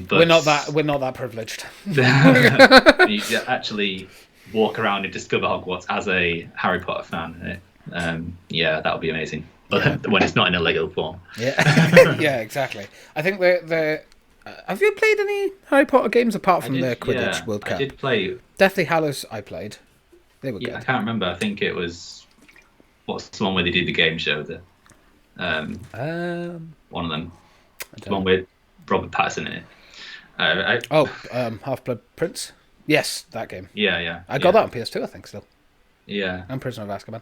But We're not that privileged. you actually walk around and discover Hogwarts as a Harry Potter fan. Yeah, that would be amazing. But when it's not in a Lego form. Yeah, yeah, exactly. I think the have you played any Harry Potter games apart from the Quidditch World Cup? I did play. Deathly Hallows. I played. They were good. I can't remember. I think it was what's the one where they did the game show? One of them. The one with Robert Pattinson in it. Half-Blood Prince. Yes, that game. Yeah. I got that on PS2, I think, still. Yeah. And Prisoner of Azkaban.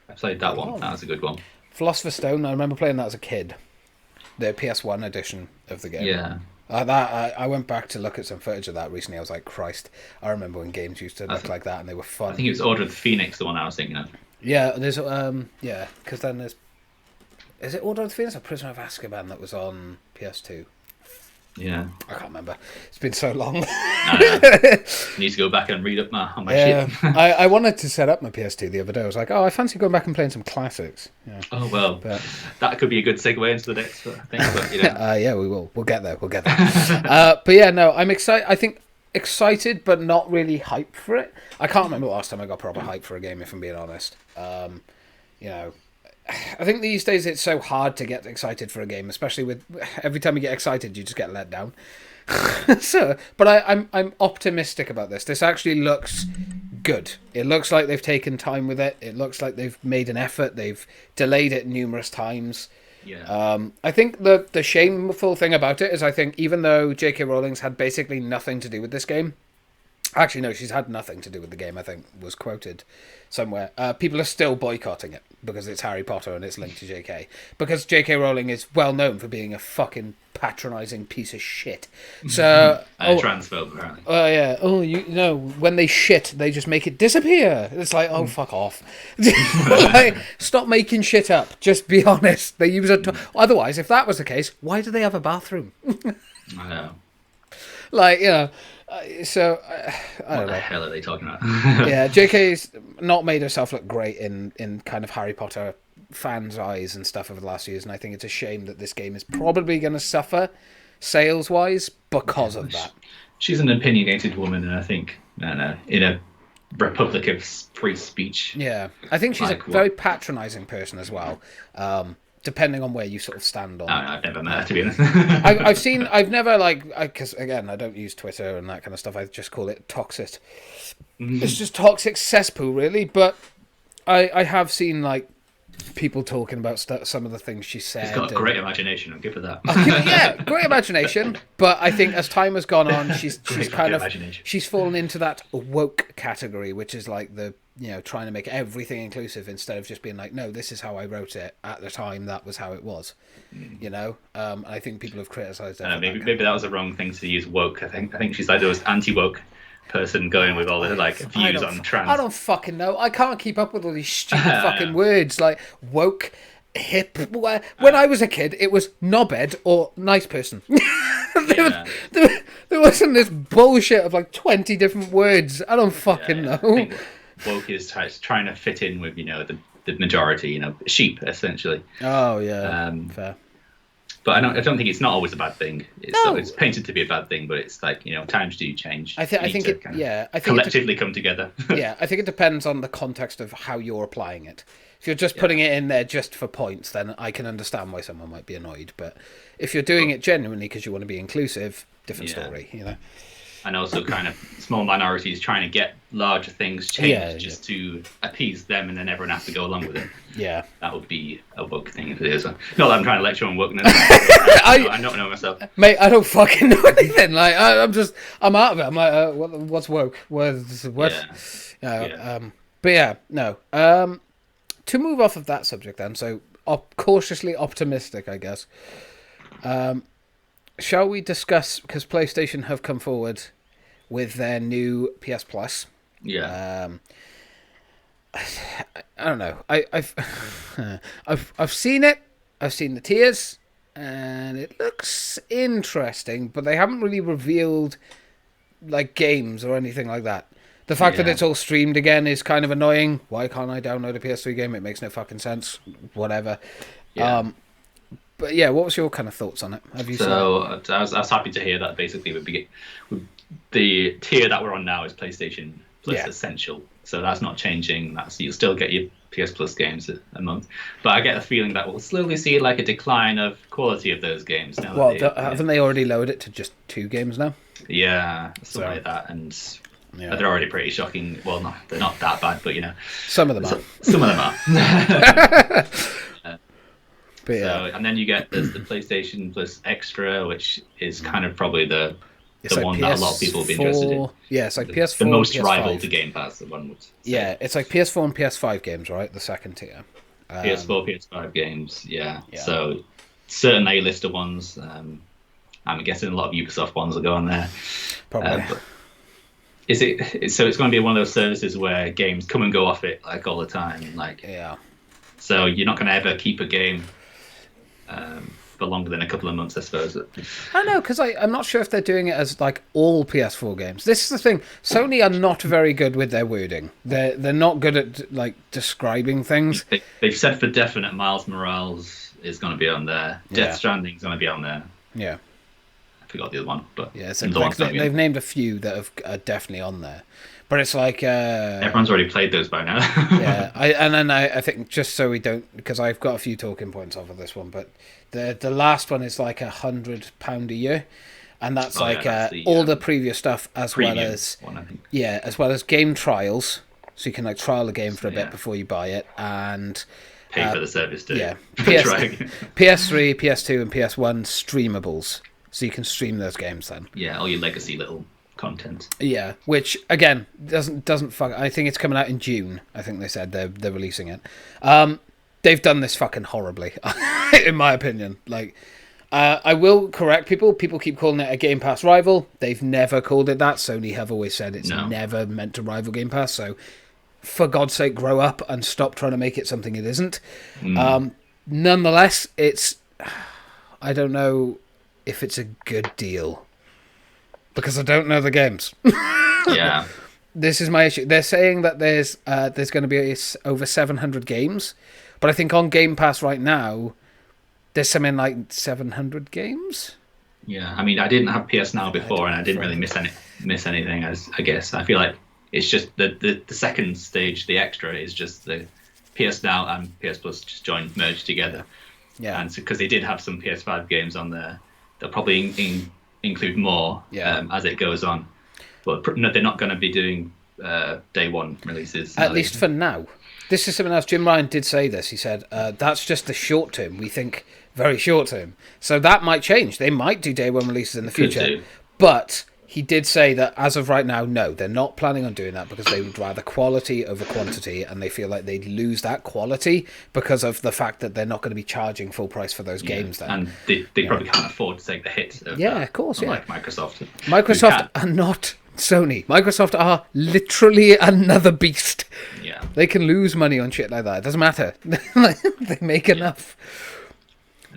I played that one. That was a good one. Philosopher's Stone. I remember playing that as a kid. The PS1 edition of the game. Yeah. I went back to look at some footage of that recently. I was like, Christ, I remember when games used to look like that and they were fun. I think it was Order of the Phoenix, the one I was thinking of. Yeah, there's because then there's, is it Order of the Phoenix or Prisoner of Azkaban that was on PS2? Yeah. I can't remember. It's been so long. Need to go back and read up on my shit. shit. I wanted to set up my PS2 the other day. I was like, I fancy going back and playing some classics. Yeah. Oh, well, that could be a good segue into the next thing. But, yeah, we will. We'll get there. But yeah, no, I'm excited. I think excited, but not really hyped for it. I can't remember the last time I got proper hyped for a game, if I'm being honest. I think these days it's so hard to get excited for a game, especially with every time you get excited, you just get let down. But I'm optimistic about this. This actually looks good. It looks like they've taken time with it. It looks like they've made an effort. They've delayed it numerous times. Yeah. I think the shameful thing about it is I think even though J.K. Rowling's had basically nothing to do with this game, actually no, she's had nothing to do with the game, I think was quoted somewhere. People are still boycotting it because it's Harry Potter and it's linked to J.K. Because J.K. Rowling is well known for being a fucking patronising piece of shit. So transphobe, apparently. Oh yeah. Oh, when they shit, they just make it disappear. It's like, oh, fuck off. Like, stop making shit up. Just be honest. They use a. Otherwise, if that was the case, why do they have a bathroom? I know. Like, so I don't know. What the hell are they talking about? Yeah, JK's not made herself look great in kind of Harry Potter fans' eyes and stuff over the last years, and I think it's a shame that this game is probably going to suffer sales-wise because of that. She's an opinionated woman, and I think in a republic of free speech. Yeah, I think she's a very patronising person as well. Depending on where you sort of stand on. I've never met her, to be honest. I've never because again, I don't use Twitter and that kind of stuff. I just call it toxic. It's just toxic cesspool, really. But I have seen people talking about some of the things she said. She's got a great imagination. I'll give her that. Yeah, great imagination. But I think as time has gone on, she's kind of she's fallen into that woke category, which is like the trying to make everything inclusive instead of just being like, no, this is how I wrote it at the time. That was how it was. I think people have criticised that. Maybe that was the wrong thing to use woke. I think she's like those anti-woke person going with all the views on trans. I don't fucking know. I can't keep up with all these stupid fucking words like woke, hip. When I was a kid, it was knobhead or nice person. There wasn't this bullshit of 20 different words. I don't fucking know. I think woke is trying to fit in with the majority, sheep essentially. Oh yeah, fair. But I don't think it's not always a bad thing. It's painted to be a bad thing, but it's times do change. I think it collectively come together. Yeah, I think it depends on the context of how you're applying it. If you're just putting it in there just for points, then I can understand why someone might be annoyed. But if you're doing it genuinely because you want to be inclusive, different story, And also kind of small minorities trying to get larger things changed to appease them, and then everyone has to go along with it. Yeah. That would be a woke thing if it is. Not that I'm trying to lecture on wokeness. I don't know myself. Mate, I don't fucking know anything. I'm out of it. I'm like, what's woke? What? But yeah, no. To move off of that subject then, so cautiously optimistic, I guess. Shall we discuss, because PlayStation have come forward with their new PS Plus. Yeah. I don't know. I've seen it. I've seen the tiers, and it looks interesting, but they haven't really revealed like games or anything like that. The fact that Yeah. it's all streamed again is kind of annoying. Why can't I download a PS3 game? It makes no fucking sense. Whatever. Yeah. But yeah, what was your kind of thoughts on it? Have you seen it? So I was happy to hear that basically the tier that we're on now is PlayStation Plus Yeah. Essential. So that's not changing. That's you'll still get your PS Plus games a month. But I get the feeling that we'll slowly see like a decline of quality of those games now. Well, that haven't they already lowered it to just 2 games now? yeah, something So- like that, and Yeah. they're already pretty shocking. Well, no, they're not that bad, but Some of them are. some of them are. But yeah, So, and then you get there's the PlayStation Plus Extra, which is kind of probably the it's one that a lot of people will be interested in. Yeah, it's like PS4. The most PS5. rival to Game Pass, the one would say. Yeah, it's like PS4 and PS5 games, right? The second tier. PS4, PS5 games, yeah. Yeah. So certain A-lister ones. I'm guessing a lot of Ubisoft ones will go on there. Probably. But so it's going to be one of those services where games come and go off it like all the time, like Yeah. so you're not going to ever keep a game for longer than a couple of months, I suppose. I know, because I'm not sure if they're doing it as like all PS4 games. This is the thing. Sony are not very good with their wording. They're not good at like describing things. They've said for definite Miles Morales is going to be on there. Yeah. Death Stranding's going to be on there. Yeah. I forgot the other one, but Yeah, so the like, one's not they've named a few that are definitely on there. But it's like... everyone's already played those by now. yeah, I think just so we don't... Because I've got a few talking points off of this one, but the last one is like £100 a year. And that's that's all the previous stuff as well Premium as... one, I think. Yeah, as well as game trials. So you can like trial a game for a bit Yeah. before you buy it. And... Pay for the service to Yeah, try again. PS3, PS2, and PS1 streamables, so you can stream those games then. Yeah, all your legacy little content. Yeah, which again doesn't fuck. I think it's coming out in June. I think they said they're releasing it. They've done this fucking horribly, in my opinion. Like, I will correct people. People keep calling it a Game Pass rival. They've never called it that. Sony have always said it's No. never meant to rival Game Pass. So, for God's sake, grow up and stop trying to make it something it isn't. Nonetheless, it's... I don't know if it's a good deal. Because I don't know the games. Yeah. This is my issue. They're saying that there's going to be over 700 games. But I think on Game Pass right now, there's something like 700 games. Yeah. I mean, I didn't have PS Now before, and I didn't really miss anything. I guess I feel like it's just the second stage, the extra, is just the PS Now and PS Plus just merged together. Yeah. And because they did have some PS5 games on there, they'll probably include more as it goes on. But no, they're not going to be doing day one releases. At least for now. This is something else. Jim Ryan did say this. He said, that's just the short term. We think very short term. So that might change. They might do day one releases in the Could future. do. But he did say that as of right now, no, they're not planning on doing that because they would rather quality over quantity, and they feel like they'd lose that quality because of the fact that they're not going to be charging full price for those games then. And they probably can't afford to take the hit. Of Yeah, that, of course, yeah. Like Microsoft. Microsoft are not Sony. Microsoft are literally another beast. Yeah. They can lose money on shit like that. It doesn't matter. They make enough.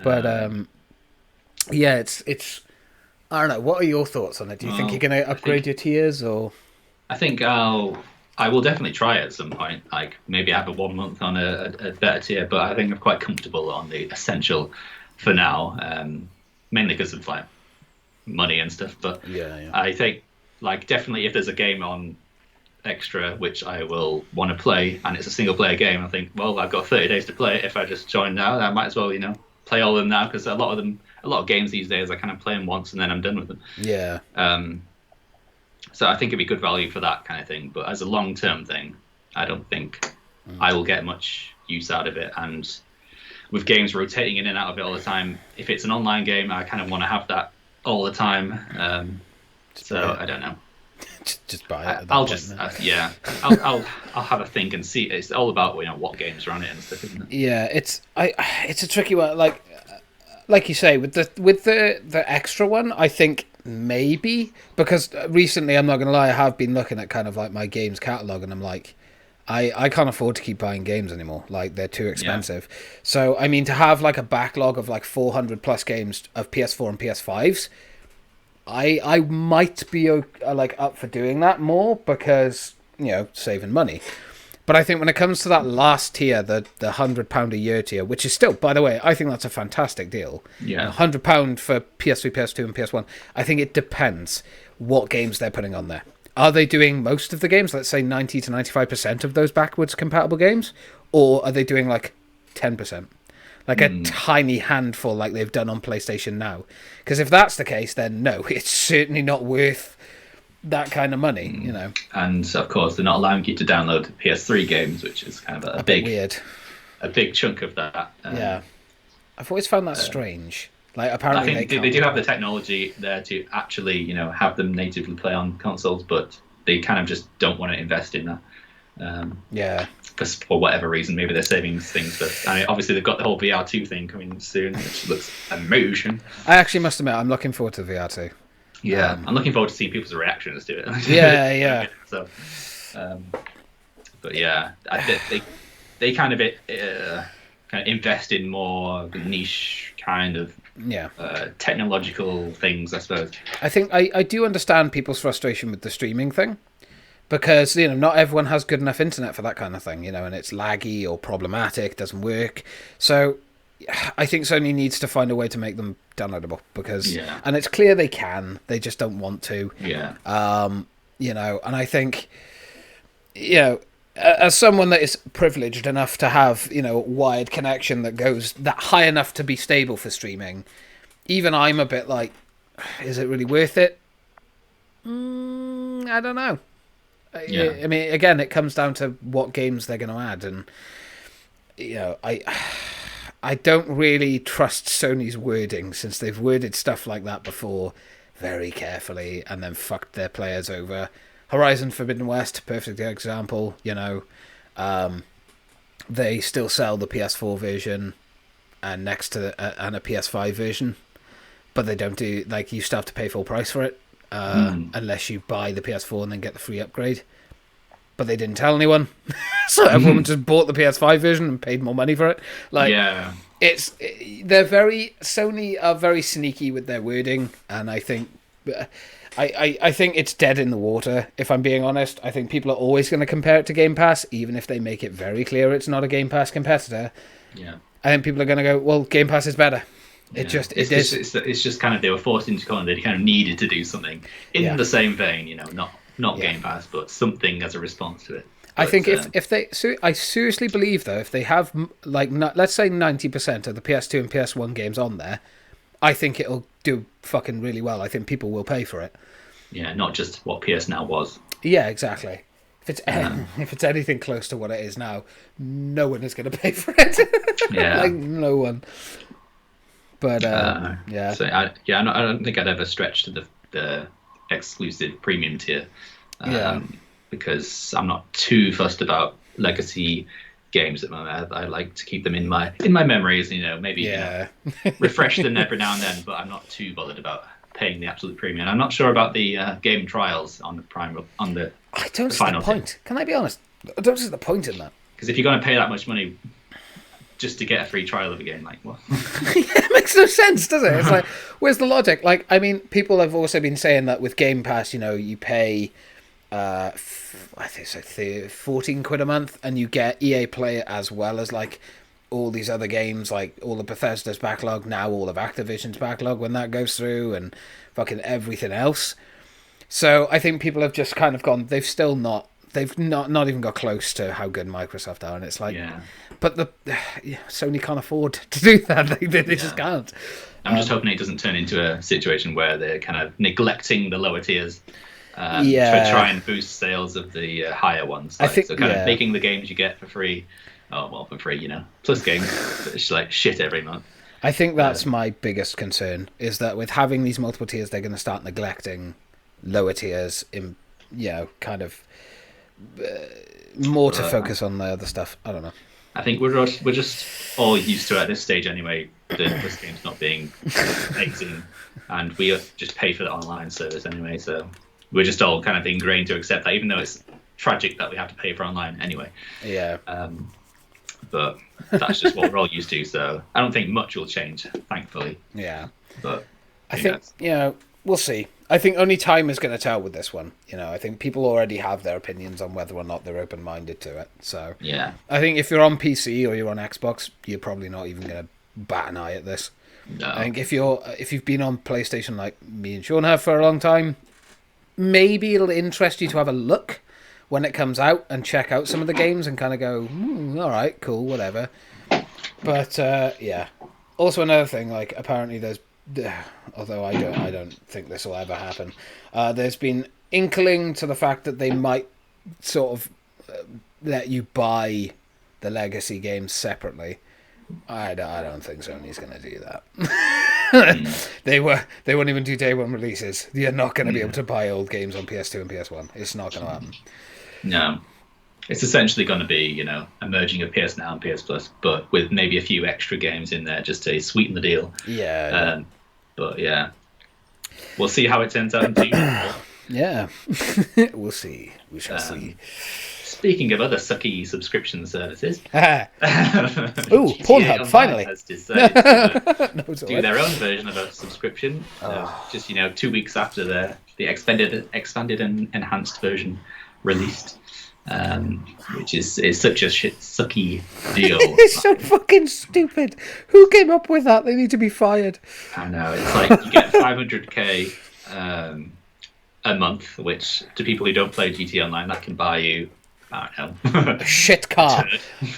But yeah, it's. I don't know. What are your thoughts on it? Do you think you're going to upgrade your tiers or? I think I will definitely try it at some point. Like maybe have a 1 month on a better tier, but I think I'm quite comfortable on the essential for now. Mainly because of like money and stuff. But Yeah. I think like definitely if there's a game on extra which I will want to play and it's a single player game, I think well I've got 30 days to play it. If I just join now, I might as well play all of them now, because a lot of games these days I kind of play them once and then I'm done with them. Yeah. So I think it'd be good value for that kind of thing. But as a long-term thing, I don't think I will get much use out of it. And with games rotating in and out of it all the time, if it's an online game, I kind of want to have that all the time. So I don't know. Just buy it. at that I'll point, just then. I'll have a think and see. It's all about what games are on it and stuff, isn't it? Yeah, it's a tricky one. Like you say, with the extra one, I think maybe, because recently, I'm not gonna lie, I have been looking at kind of like my games catalog, and I'm like, I can't afford to keep buying games anymore. Like, they're too expensive. So, I mean, to have like a backlog of like 400 plus games of PS4 and PS5s, I might be like up for doing that more because, you know, saving money. But I think when it comes to that last tier, the £100 a year tier, which is still, by the way, I think that's a fantastic deal. Yeah. £100 for PS3, PS2, and PS1. I think it depends what games they're putting on there. Are they doing most of the games, let's say 90 to 95% of those backwards compatible games? Or are they doing like 10%? Like a tiny handful like they've done on PlayStation Now? Because if that's the case, then no, it's certainly not worth that kind of money, you know. And of course, they're not allowing you to download PS3 games, which is kind of a big weird. A big chunk of that. Yeah. I've always found that strange. Like, I apparently think they they do have the technology there to actually, you know, have them natively play on consoles, but they kind of just don't want to invest in that. Yeah. Because for whatever reason, maybe they're saving things. But I mean, obviously they've got the whole VR2 thing coming soon, which looks amazing. I actually must admit, I'm looking forward to VR2. Yeah, I'm looking forward to seeing people's reactions to it. Yeah. So, but yeah, they kind of invest in more niche kind of technological things, I suppose. I think I do understand people's frustration with the streaming thing, because, you know, not everyone has good enough internet for that kind of thing, you know, and it's laggy or problematic, doesn't work. So I think Sony needs to find a way to make them downloadable, because and it's clear they can, they just don't want to. You know, and I think, you know, as someone that is privileged enough to have, you know, wired connection that goes that high enough to be stable for streaming, even I'm a bit like, is it really worth it? I don't know. I mean, again, it comes down to what games they're going to add, and, you know, I don't really trust Sony's wording, since they've worded stuff like that before very carefully and then fucked their players over. Horizon Forbidden West, perfect example, you know. They still sell the PS4 version and and a PS5 version, but they don't do, like, you still have to pay full price for it unless you buy the PS4 and then get the free upgrade. But they didn't tell anyone, so everyone just bought the PS5 version and paid more money for it. Like, Sony are very sneaky with their wording, and I think I think it's dead in the water, if I'm being honest. I think people are always going to compare it to Game Pass, even if they make it very clear it's not a Game Pass competitor. Yeah, I think people are going to go, well, Game Pass is better. It's just kind of, they were forced into corner. They kind of needed to do something in the same vein, you know, not Game Pass, but something as a response to it. But, I think if they, I seriously believe though, if they have like let's say 90% of the PS2 and PS1 games on there, I think it'll do fucking really well. I think people will pay for it. Yeah, not just what PS Now was. Yeah, exactly. If it's anything close to what it is now, no one is going to pay for it. Yeah, like no one. But yeah. So I don't think I'd ever stretch to the exclusive premium tier. Because I'm not too fussed about legacy games at the moment. I like to keep them in my memories, you know, maybe you know, refresh them every now and then, but I'm not too bothered about paying the absolute premium. I'm not sure about the game trials on the Prime, on the I don't see the point. Can I be honest? I don't see the point in that. Because if you're going to pay that much money just to get a free trial of a game, like, what? It makes no sense, does it? It's like, where's the logic? Like, I mean, people have also been saying that with Game Pass, you know, you pay I think it's like 14 quid a month and you get EA Play as well as like all these other games, like all of Bethesda's backlog, now all of Activision's backlog when that goes through, and fucking everything else. So I think people have just kind of gone, they've not even got close to how good Microsoft are, and it's like, but Sony can't afford to do that. They just can't. I'm just hoping it doesn't turn into a situation where they're kind of neglecting the lower tiers to try and boost sales of the higher ones. Like, I think so, kind of making the games you get for free. Oh well, for free, you know, plus games. It's like shit every month. I think that's my biggest concern, is that with having these multiple tiers, they're going to start neglecting lower tiers, in, you know, kind of more to focus on the other stuff. I don't know. I think we're just all used to it at this stage anyway, this game's not being amazing, and we just pay for the online service anyway, so we're just all kind of ingrained to accept that, even though it's tragic that we have to pay for online anyway. Yeah. But that's just what we're all used to. So I don't think much will change, thankfully. Yeah. But I think, we'll see. I think only time is going to tell with this one. I think people already have their opinions on whether or not they're open-minded to it. So yeah, I think if you're on PC or you're on Xbox, you're probably not even going to bat an eye at this. no. I think if you've been on PlayStation like me and Sean have for a long time, maybe it'll interest you to have a look when it comes out and check out some of the games and kind of go, all right, cool, whatever. But yeah. Also another thing, like apparently there's, although I don't think this will ever happen. There's been inkling to the fact that they might sort of let you buy the legacy games separately. I don't think Sony's going to do that. They won't even do day one releases. You're not going to be able to buy old games on PS2 and PS1. It's not going to happen. No. It's essentially going to be, a merging of PS Now and PS Plus, but with maybe a few extra games in there just to sweeten the deal. Yeah. But yeah, we'll see how it turns out in 2 years. Yeah. We'll see. We shall see. Speaking of other sucky subscription services, Ooh, Pornhub, Online finally has decided to No, do their own version of a subscription. Just 2 weeks after the expanded and enhanced version released, which is such a sucky deal. It's so fucking stupid. Who came up with that? They need to be fired. I know, it's like you get 500k a month, which to people who don't play GT Online, that can buy you, I don't know, A shit car.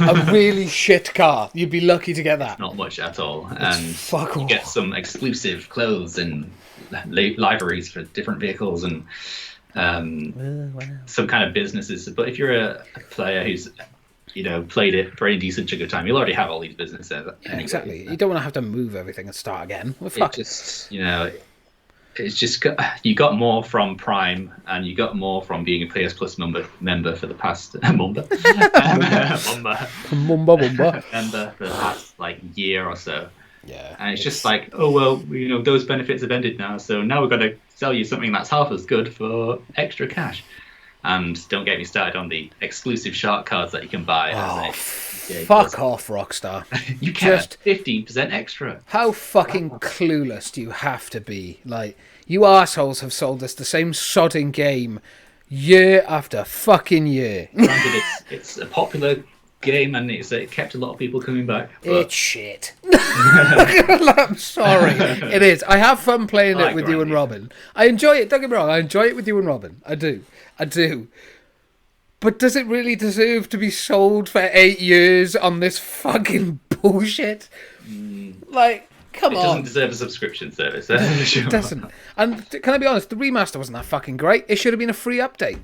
A really shit car. You'd be lucky to get that. not much at all. And Fuck you off. get some exclusive clothes and liveries for different vehicles and some kind of businesses. But if you're a player who's played it for any decent chunk of time, you'll already have all these businesses anyway. Exactly. You don't want to have to move everything and start again. Well, It fuck. just it's just you got more from Prime and you got more from being a PS Plus member for the past member for the past like year or so. Yeah. And it's just like, oh well, those benefits have ended now, so now we're going to sell you something that's half as good for extra cash. And don't get me started on the exclusive shark cards that you can buy. Fuck off, Rockstar. You get 15% extra. How fucking clueless do you have to be? Like, you assholes have sold us the same sodding game year after fucking year. Granted, it's a popular game and it kept a lot of people coming back. But It's shit. I'm sorry. It is. I have fun playing I it like with you and grinding. Robin. I enjoy it. Don't get me wrong. I enjoy it with you and Robin. I do. But does it really deserve to be sold for 8 years on this fucking bullshit? Like, come it on. doesn't deserve a subscription service. That's for sure. It doesn't. And can I be honest? The remaster wasn't that fucking great. It should have been a free update.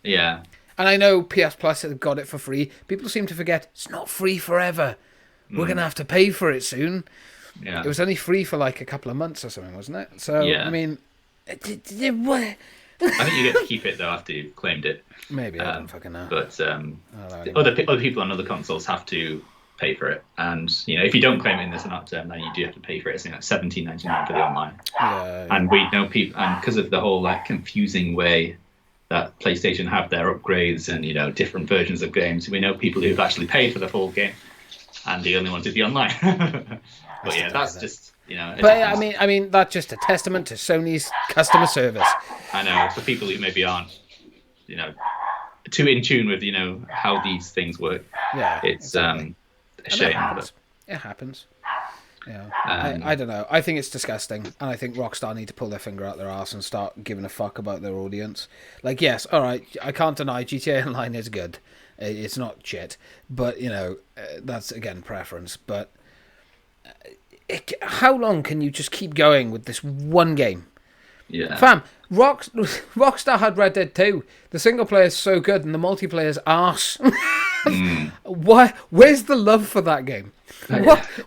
Yeah. And I know PS Plus have got it for free. People seem to forget it's not free forever. We're going to have to pay for it soon. Yeah. It was only free for like a couple of months or something, wasn't it? So, Yeah. I mean, I think you get to keep it though after you've claimed it. maybe I don't fucking know. But I don't know anymore. other people on other consoles have to pay for it, and if you don't claim it in this amount of time, then you do have to pay for it. It's like $17.99 for the online. Yeah, And we know people, and because of the whole confusing way that PlayStation have their upgrades and different versions of games, we know people who've actually paid for the full game, and the only one did the online. But yeah, that's just it but happens. I mean, that's just a testament to Sony's customer service. I know for people who maybe aren't too in tune with how these things work. Yeah, It's exactly. a shame. It happens. But It happens. I don't know. I think it's disgusting, and I think Rockstar need to pull their finger out their arse and start giving a fuck about their audience. Like, yes, all right, I can't deny GTA Online is good. It's not shit, but that's again preference. But how long can you just keep going with this one game? yeah. Fam, Rockstar had Red Dead 2. The single player is so good, and the multiplayer's arse. Where's the love for that game?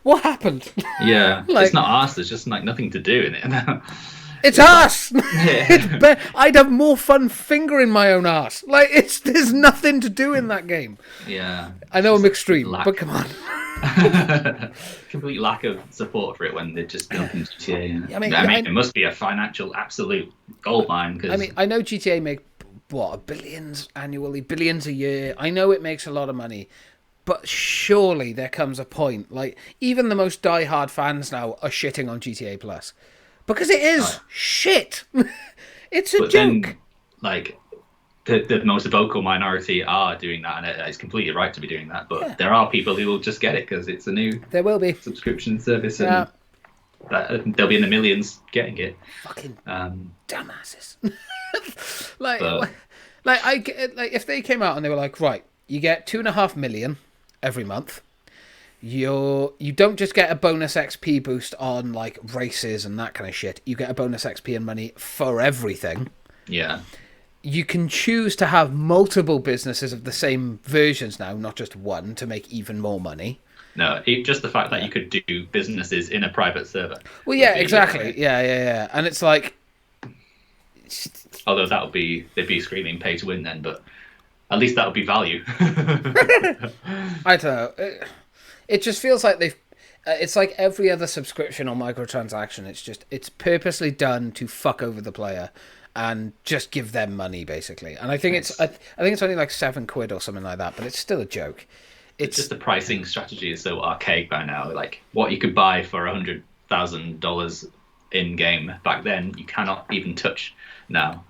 What happened? Yeah, Like- it's not arse. There's just nothing to do in it. It's arse. I'd have more fun fingering my own arse. Like, there's nothing to do in that game. Yeah. I know I'm extreme, lack. but come on. Complete lack of support for it when they're just dumping GTA. I mean, it must be a financial absolute goldmine. Cause, I mean, I know GTA make billions annually, billions a year. I know it makes a lot of money, but surely there comes a point, like, even the most diehard fans now are shitting on GTA Plus. Because it is shit. It's a But joke. then, like, the most vocal minority are doing that, and it's completely right to be doing that. But there are people who will just get it because it's a new There will be. subscription service, Yeah. and they'll be in the millions getting it. Fucking Um, dumbasses. like, But- like if they came out and they were like, right, you get 2.5 million every month. You don't just get a bonus XP boost on like races and that kind of shit. You get a bonus XP and money for everything. yeah. You can choose to have multiple businesses of the same versions now, not just one, to make even more money. No, just the fact that you could do businesses in a private server. Well, yeah, would be- exactly. Yeah. And it's like, Although they'd be screaming pay to win then, but at least that would be value. I don't know. It just feels like they've. It's like every other subscription or microtransaction. It's purposely done to fuck over the player and just give them money, basically. And I think I think it's only like £7 or something like that, but it's still a joke. It's just the pricing strategy is so archaic by now. Like what you could buy for $100,000 in game back then, you cannot even touch now.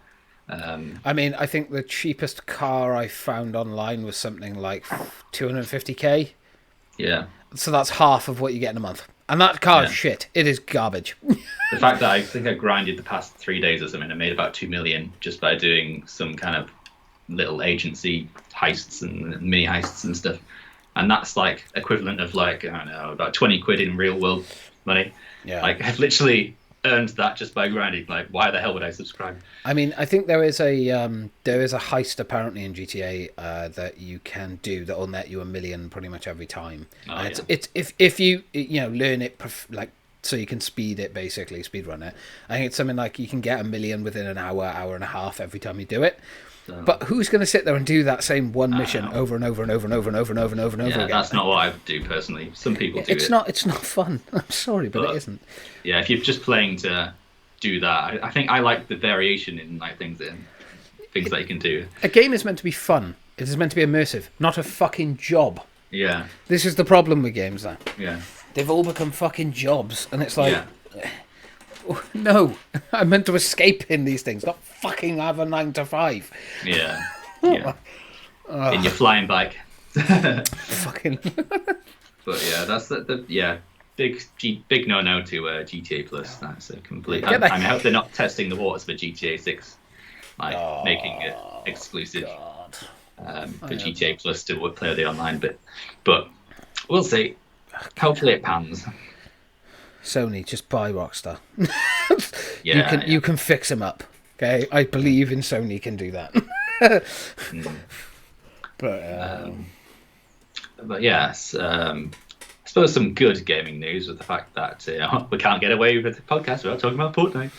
I mean, I think the cheapest car I found online was something like 250k. Yeah. So that's half of what you get in a month. And that car is Yeah. shit. It is garbage. The fact that I think I grinded the past 3 days or something, I made about 2 million just by doing some kind of little agency heists and mini heists and stuff. And that's like equivalent of like, I don't know, about 20 quid in real world money. Yeah. Like I've literally earned that just by grinding. Like, why the hell would I subscribe? I mean, I think there is a heist apparently in GTA that you can do that will net you $1 million pretty much every time. Oh, And yeah. it's if you learn it like so you can speed run it. I think it's something like you can get $1 million within an hour and a half every time you do it. So, But who's going to sit there and do that same one mission know. over and over and over and over and over and over and over and over yeah, again? that's not what I would do personally. Some people do It's it. not fun. I'm sorry, but But- it isn't. Yeah, if you're just playing to do that, I think I like the variation in like things that you can do. A game is meant to be fun. It is meant to be immersive, not a fucking job. Yeah, This is the problem with games now. yeah, They've all become fucking jobs, and it's like, yeah. no, I'm meant to escape in these things, not fucking have a 9 to 5. Yeah, yeah. In your flying bike. Fucking. But yeah, that's the big no to GTA Plus. That's a complete. Get that- I hope they're not testing the waters for GTA 6, like making it Oh, exclusive God. for GTA Plus to play the online bit. But we'll see. Hopefully it pans. Sony, just buy Rockstar. Yeah, You can fix them up. Okay, I believe in Sony can do that. But But yes, I suppose some good gaming news with the fact that we can't get away with the podcast without talking about Fortnite.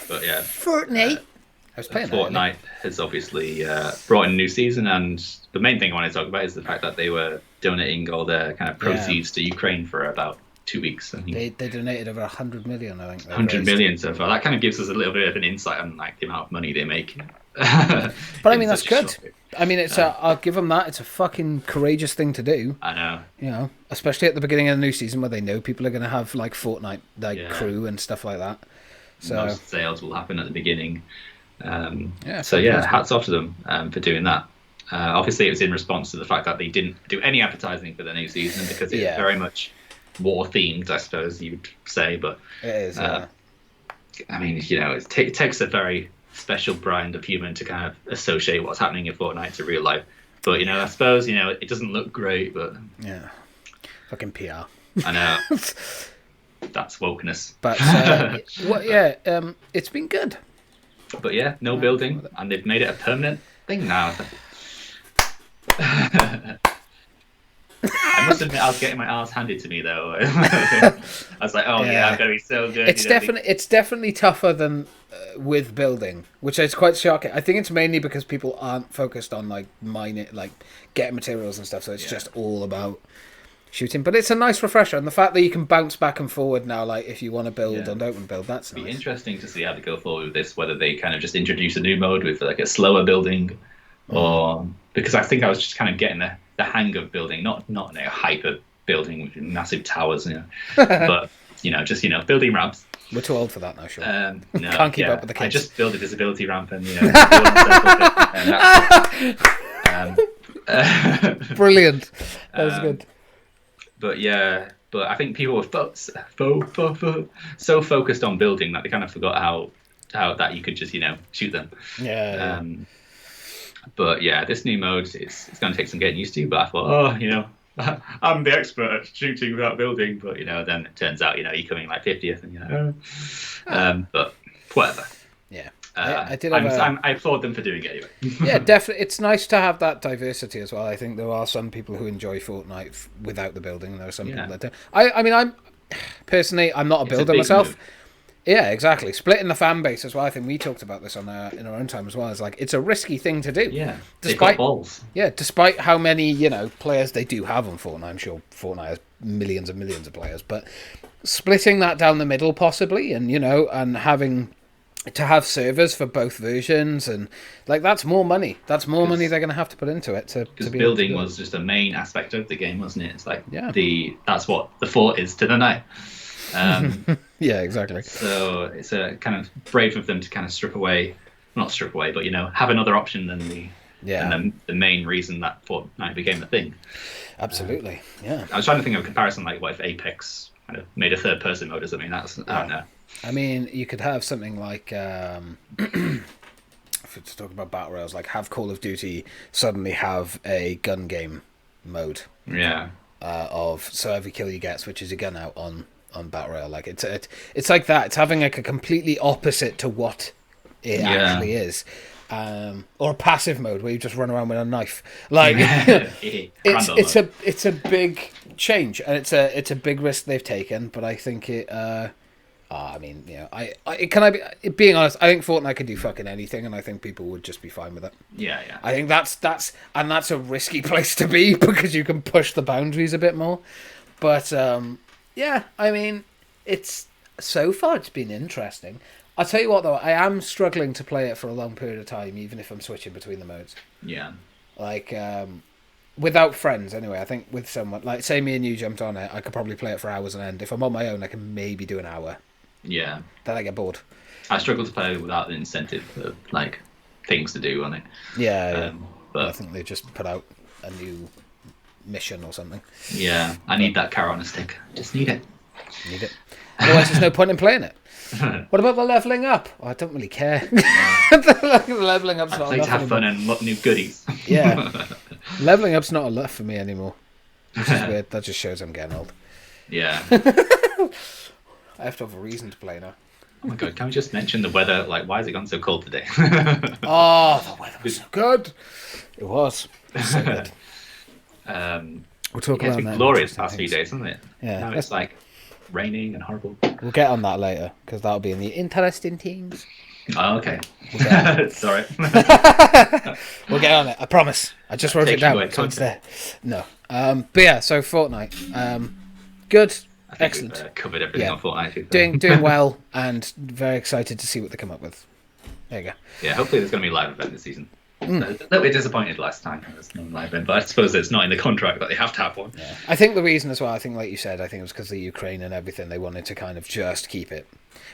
But yeah, Fortnite. I was playing that. Fortnite has obviously brought in a new season, and the main thing I want to talk about is the fact that they were donating all their kind of proceeds to Ukraine for about 2 weeks. I think They donated over 100 million, I think. they 100 raised. million so far. That kind of gives us a little bit of an insight on like the amount of money they make. But I mean, that's such a good. short period. I mean, I'll give them that. It's a fucking courageous thing to do. I know. You know, especially at the beginning of the new season where they know people are going to have like Fortnite Yeah. crew and stuff like that. So Most sales will happen at the beginning. Yeah, So yeah, fantastic. hats off to them for doing that. Obviously, it was in response to the fact that they didn't do any advertising for the new season because it's Yeah. very much war themed, I suppose you'd say. But it is. I mean, it takes a very special brand of human to kind of associate what's happening in Fortnite to real life. But I suppose it doesn't look great, but Yeah. Fucking PR. I know that's wokeness. But it's been good. But yeah, no building, and they've made it a permanent thing now. I must admit, I was getting my ass handed to me though. I was like, "Oh yeah, Yeah. I'm gonna be so good." It's definitely tougher than with building, which is quite shocking. I think it's mainly because people aren't focused on like mining, like getting materials and stuff. So it's just all about shooting. But it's a nice refresher, and the fact that you can bounce back and forward now, like if you want to build Yeah. and don't want to build, that's It'd be nice. interesting to see how they go forward with this. Whether they kind of just introduce a new mode with like a slower building, or because I think I was just kind of getting the hang of building, not a hyper building with massive towers, but just building ramps. We're too old for that now, sure. No, Can't keep up with the I kids. just build a visibility ramp and do one circle bit, and that's it. Brilliant. That was good. But yeah, I think people were so focused on building that they kind of forgot how that you could just shoot them. Yeah. But yeah, this new mode it's going to take some getting used to. But I thought, I'm the expert at shooting without building. But then it turns out you're coming like 50th, and but whatever. Yeah. I did have I applaud them for doing it anyway. Yeah, definitely. It's nice to have that diversity as well. I think there are some people who enjoy Fortnite without the building, and there are some people that don't. I mean, I'm not a builder big myself. move. Yeah, exactly. Splitting the fan base as well. I think we talked about this in our own time as well. It's like it's a risky thing to do. Yeah, they've got balls. Yeah, despite how many players they do have on Fortnite, I'm sure Fortnite has millions and millions of players. But splitting that down the middle, possibly, and and having to have servers for both versions, and like that's more money. That's more money they're going to have to put into it to be building able to was just a main aspect of the game, wasn't it? It's like that's what the fort is to the night. Yeah, exactly. So it's a kind of brave of them to kind of not strip away, but have another option than the main reason that Fortnite became a thing. Absolutely, yeah. I was trying to think of a comparison, like what if Apex kind of made a third-person mode or something. I don't know. I mean, you could have something like, if it's talking about battle royals, like have Call of Duty suddenly have a gun game mode. Yeah. So every kill you get switches your gun out on battle royale. Like it's like that. It's having like a completely opposite to what it actually is. Or a passive mode where you just run around with a knife. Like it's a big change, and it's a big risk they've taken. But I think it. Being honest, I think Fortnite could do fucking anything, and I think people would just be fine with it. Yeah. I think that's a risky place to be because you can push the boundaries a bit more. But I mean, so far it's been interesting. I'll tell you what though, I am struggling to play it for a long period of time, even if I'm switching between the modes. Yeah. Like without friends, anyway. I think with someone, like say me and you jumped on it, I could probably play it for hours on end. If I'm on my own, I can maybe do an hour. Yeah. Then I get bored. I struggle to play without the incentive of like things to do on it. Yeah. But I think they just put out a new mission or something. Yeah, I need that carrot on a stick. Just need it. Need it. Otherwise, there's no point in playing it. What about the leveling up? Oh, I don't really care. The leveling up's not I play enough to have anymore. fun and look new goodies. Yeah. Leveling up's not enough for me anymore. Which is weird. That just shows I'm getting old. Yeah. I have to have a reason to play now. Oh my god, can we just mention the weather? Like, why has it gone so cold today? Oh, the weather was so good. It was. It was so good. We'll talk It's about been that. glorious past few days, hasn't it? Yeah. Now it's like raining and horrible. We'll get on that later because that'll be in the interesting things. Oh, okay. Sorry. We'll get on it. I promise. I just wrote it down. So it's there. No. But yeah. So Fortnite. Good. Excellent. We've, covered everything on Fortnite. Doing well, and very excited to see what they come up with. There you go. Yeah. Hopefully, there's going to be a live event this season. A little bit disappointed last time there was no live event, but I suppose it's not in the contract that they have to have one. Yeah. I think the reason as well, I think like you said, I think it was because of the Ukraine and everything, they wanted to kind of just keep it.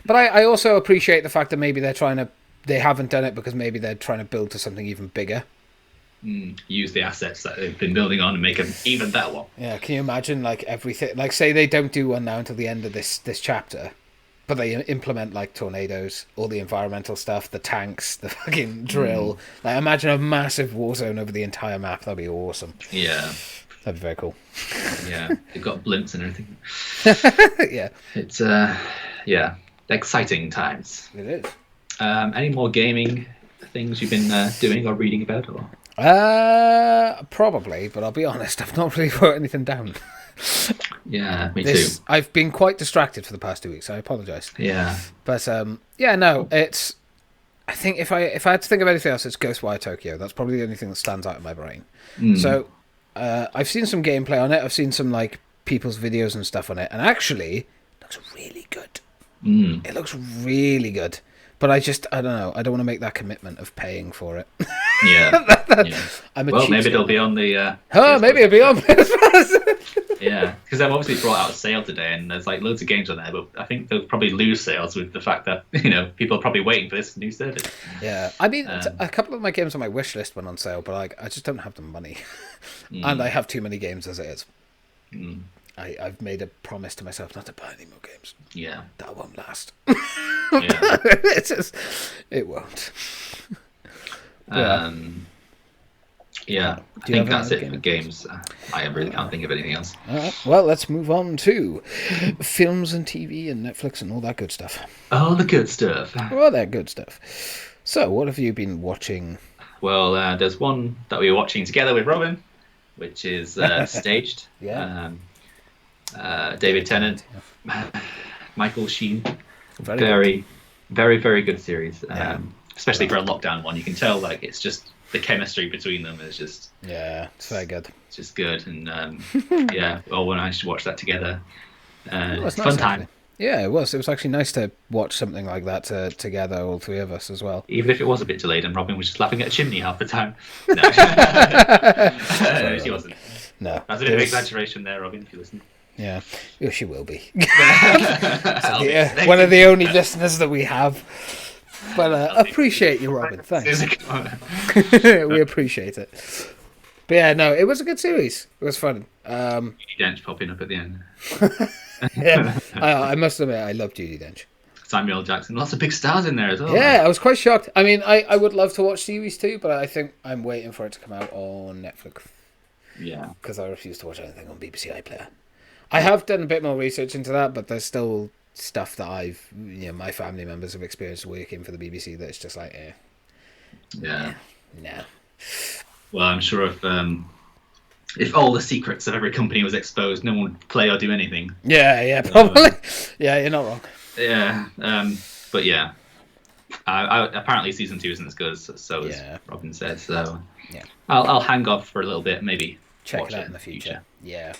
But I also appreciate the fact that maybe they haven't done it because maybe they're trying to build to something even bigger. Use the assets that they've been building on and make an even better one. Yeah, can you imagine like everything, like say they don't do one now until the end of this chapter, but they implement like tornadoes, all the environmental stuff, the tanks, the fucking drill. Like imagine a massive war zone over the entire map. That'd be awesome. Yeah. That'd be very cool. Yeah, they've got blimps and everything. Yeah. It's exciting times. It is. Any more gaming things you've been doing or reading about? Or? Probably, but I'll be honest, I've not really wrote anything down. Yeah, me too. I've been quite distracted for the past 2 weeks. I apologise. Yeah. But it's. I think if I had to think of anything else, it's Ghostwire Tokyo. That's probably the only thing that stands out in my brain. So, I've seen some gameplay on it. I've seen some like people's videos and stuff on it, and actually, it looks really good. Mm. It looks really good. But I don't know. I don't want to make that commitment of paying for it. Yeah. Yeah. I'm a Well, maybe cheapskate. it'll be on the. Maybe it'll be on PS Plus. Yeah, because they've obviously brought out a sale today, and there's like loads of games on there. But I think they'll probably lose sales with the fact that people are probably waiting for this new service. Yeah, I mean, a couple of my games on my wish list went on sale, but I just don't have the money, and I have too many games as it is. Mm. I've made a promise to myself not to buy any more games. Yeah, That won't last. yeah. It won't. Yeah, I Do you think have that's any it for other games. I really can't think of anything else. All right. Well, let's move on to films and TV and Netflix and all that good stuff. Oh, the good stuff. All that good stuff. So, what have you been watching? Well, there's one that we were watching together with Robin, which is Staged. Yeah. David Tennant, Michael Sheen. Very Very, very, very good series. Yeah. Especially for a lockdown one, you can tell like it's just the chemistry between them is just it's very good. it's just good, and yeah, we all managed to watch that together. Well, It's it's fun nice, time, actually. Yeah, it was. It was actually nice to watch something like that together, all three of us as well. even if it was a bit delayed, and Robin was just laughing at a chimney half the time. No, no, she wasn't. No, That's a bit of exaggeration there, Robin, if you listen. Yeah, oh, she will be. I'll be One of the only listeners that we have. But appreciate you, Robin. Thanks. We appreciate it. But yeah, no, it was a good series. It was fun. Judi Dench popping up at the end. Yeah, I must admit, I love Judi Dench. Samuel L. Jackson, lots of big stars in there as well. Yeah, I was quite shocked. I mean, I would love to watch series 2, but I think I'm waiting for it to come out on Netflix. Yeah. Because I refuse to watch anything on BBC iPlayer. I have done a bit more research into that, but there's still stuff that my family members have experienced working for the BBC that's just like, Yeah. no. Well, I'm sure if all the secrets of every company was exposed, no one would play or do anything. Yeah, probably. Yeah, you're not wrong. Yeah, but yeah, apparently season 2 isn't as good as Robin said. So yeah, I'll hang off for a little bit, maybe check watch it out in the future. Yeah.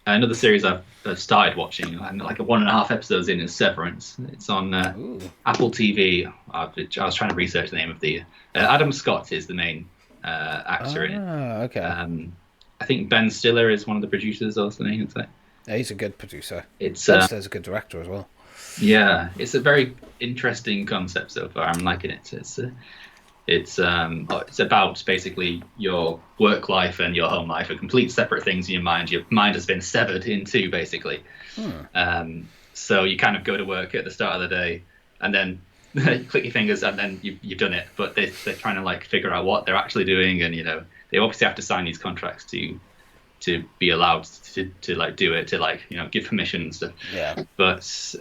Another series I've started watching, and like 1.5 episodes in, is Severance. It's on Apple TV. I was trying to research the name of the Adam Scott is the main actor in it. Okay. I think Ben Stiller is one of the producers or something. Yeah, he's a good producer. It's Ben Stiller's a good director as well. Yeah, it's a very interesting concept so far. I'm liking it. It's about basically your work life and your home life are complete separate things in your mind. Your mind has been severed in two, basically. So you kind of go to work at the start of the day, and then you click your fingers, and then you've done it. But they're trying to like figure out what they're actually doing, and they obviously have to sign these contracts to be allowed to like do it, to like give permission and stuff. Yeah. But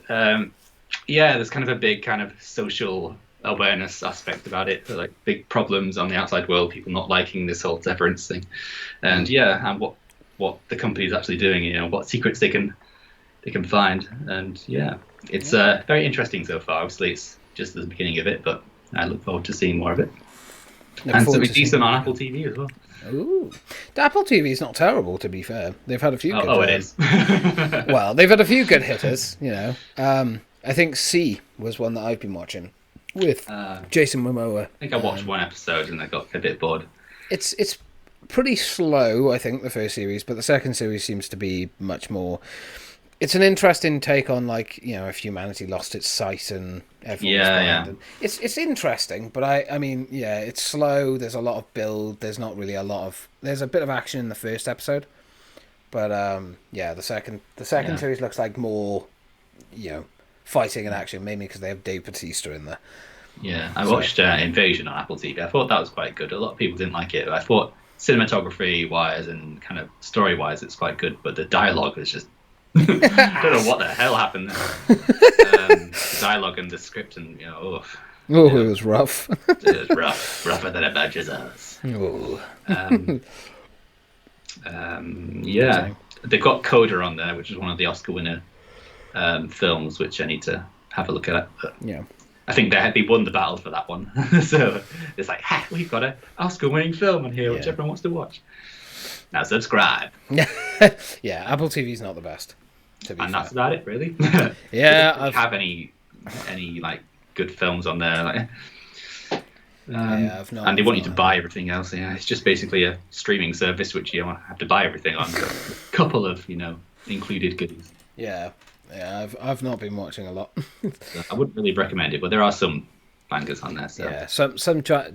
yeah, there's kind of a big kind of social awareness aspect about it, like big problems on the outside world, people not liking this whole severance thing, and and what the company's actually doing, what secrets they can find, and it's very interesting so far. Obviously, it's just the beginning of it, but I look forward to seeing more of it. And something decent on Apple TV as well. Ooh, the Apple TV is not terrible, to be fair. They've had a few. It is. Well, they've had a few good hitters. I think C was one that I've been watching with Jason Momoa. I think I watched one episode and I got a bit bored. It's pretty slow, I think, the first series, but the second series seems to be much more. It's an interesting take on, like, if humanity lost its sight and everyone was blind. And it's interesting, but I mean, it's slow. There's a lot of build. There's not really a lot of. There's a bit of action in the first episode, but the second series looks like more, fighting and action, mainly because they have Dave Bautista in there. Yeah, I watched Invasion on Apple TV. I thought that was quite good. A lot of people didn't like it, but I thought cinematography-wise and kind of story-wise, it's quite good. But the dialogue is just I don't know what the hell happened there. The dialogue and the script and it was rough. It was rougher than a badger's ass. They've got Coda on there, which is one of the Oscar winner films, which I need to have a look at. But I think they won the battle for that one. So it's like, we've got an Oscar winning film on here, which everyone wants to watch. Now subscribe. Yeah, Apple TV's not the best. To be And fair. that's about it, really. Yeah, It doesn't have any like good films on there. Like, I've not. and they want you I've to not- buy everything else. Yeah, it's just basically a streaming service which you have to buy everything on. So a couple of included goodies. Yeah, I've not been watching a lot. So I wouldn't really recommend it, but there are some bangers on there. So Yeah,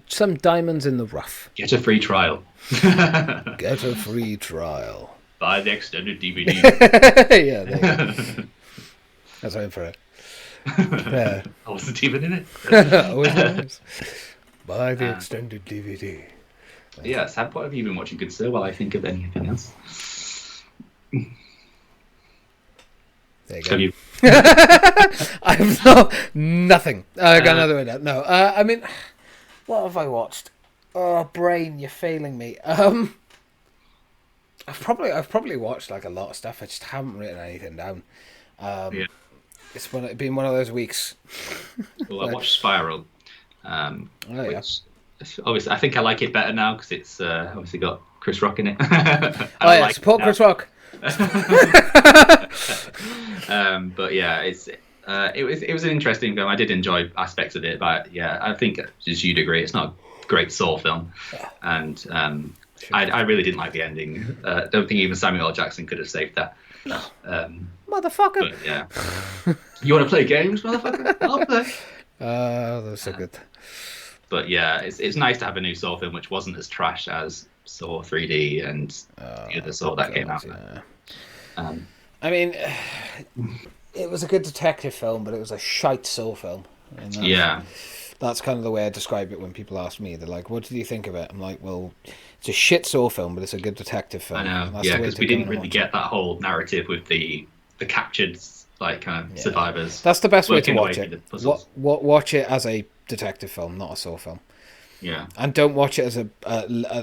some diamonds in the rough. get a free trial. Get a free trial. Buy the extended DVD. Yeah, there you go. That's waiting for it. Yeah. I wasn't even in it. Always nice. Buy the extended DVD. Yeah, Sam, what have you been watching, good sir, while I think of anything else? There you go. Have you? I've nothing. I got another one. No, I mean, what have I watched? Oh, brain, you're failing me. I've probably watched like a lot of stuff. I just haven't written anything down. Yeah. It's been one of those weeks. Well, I watched Spiral. Oh, yeah. Which, obviously, I think I like it better now because it's obviously got Chris Rock in it. Oh yeah, support Chris Rock. But yeah, it was an interesting film. I did enjoy aspects of it, but yeah, I think as you'd agree, it's not a great Saw film, and I really didn't like the ending. Don't think even Samuel L. Jackson could have saved that. No. Um, Motherfucker. but yeah, you want to play games, motherfucker? I'll play. That's so good. But yeah, it's nice to have a new Saw film which wasn't as trash as Saw 3D and the other Saw that came out. Yeah. I mean, it was a good detective film, but it was a shite Saw film. And that's kind of the way I describe it when people ask me. They're like, "What did you think of it?" I'm like, "Well, it's a shit Saw film, but it's a good detective film." I know, And that's yeah, the way because to we go didn't and really watch get it. that whole narrative with the captured kind of survivors. That's the best way to working watch away through it. the puzzles. Watch it as a detective film, not a Saw film. Yeah, And don't watch it as a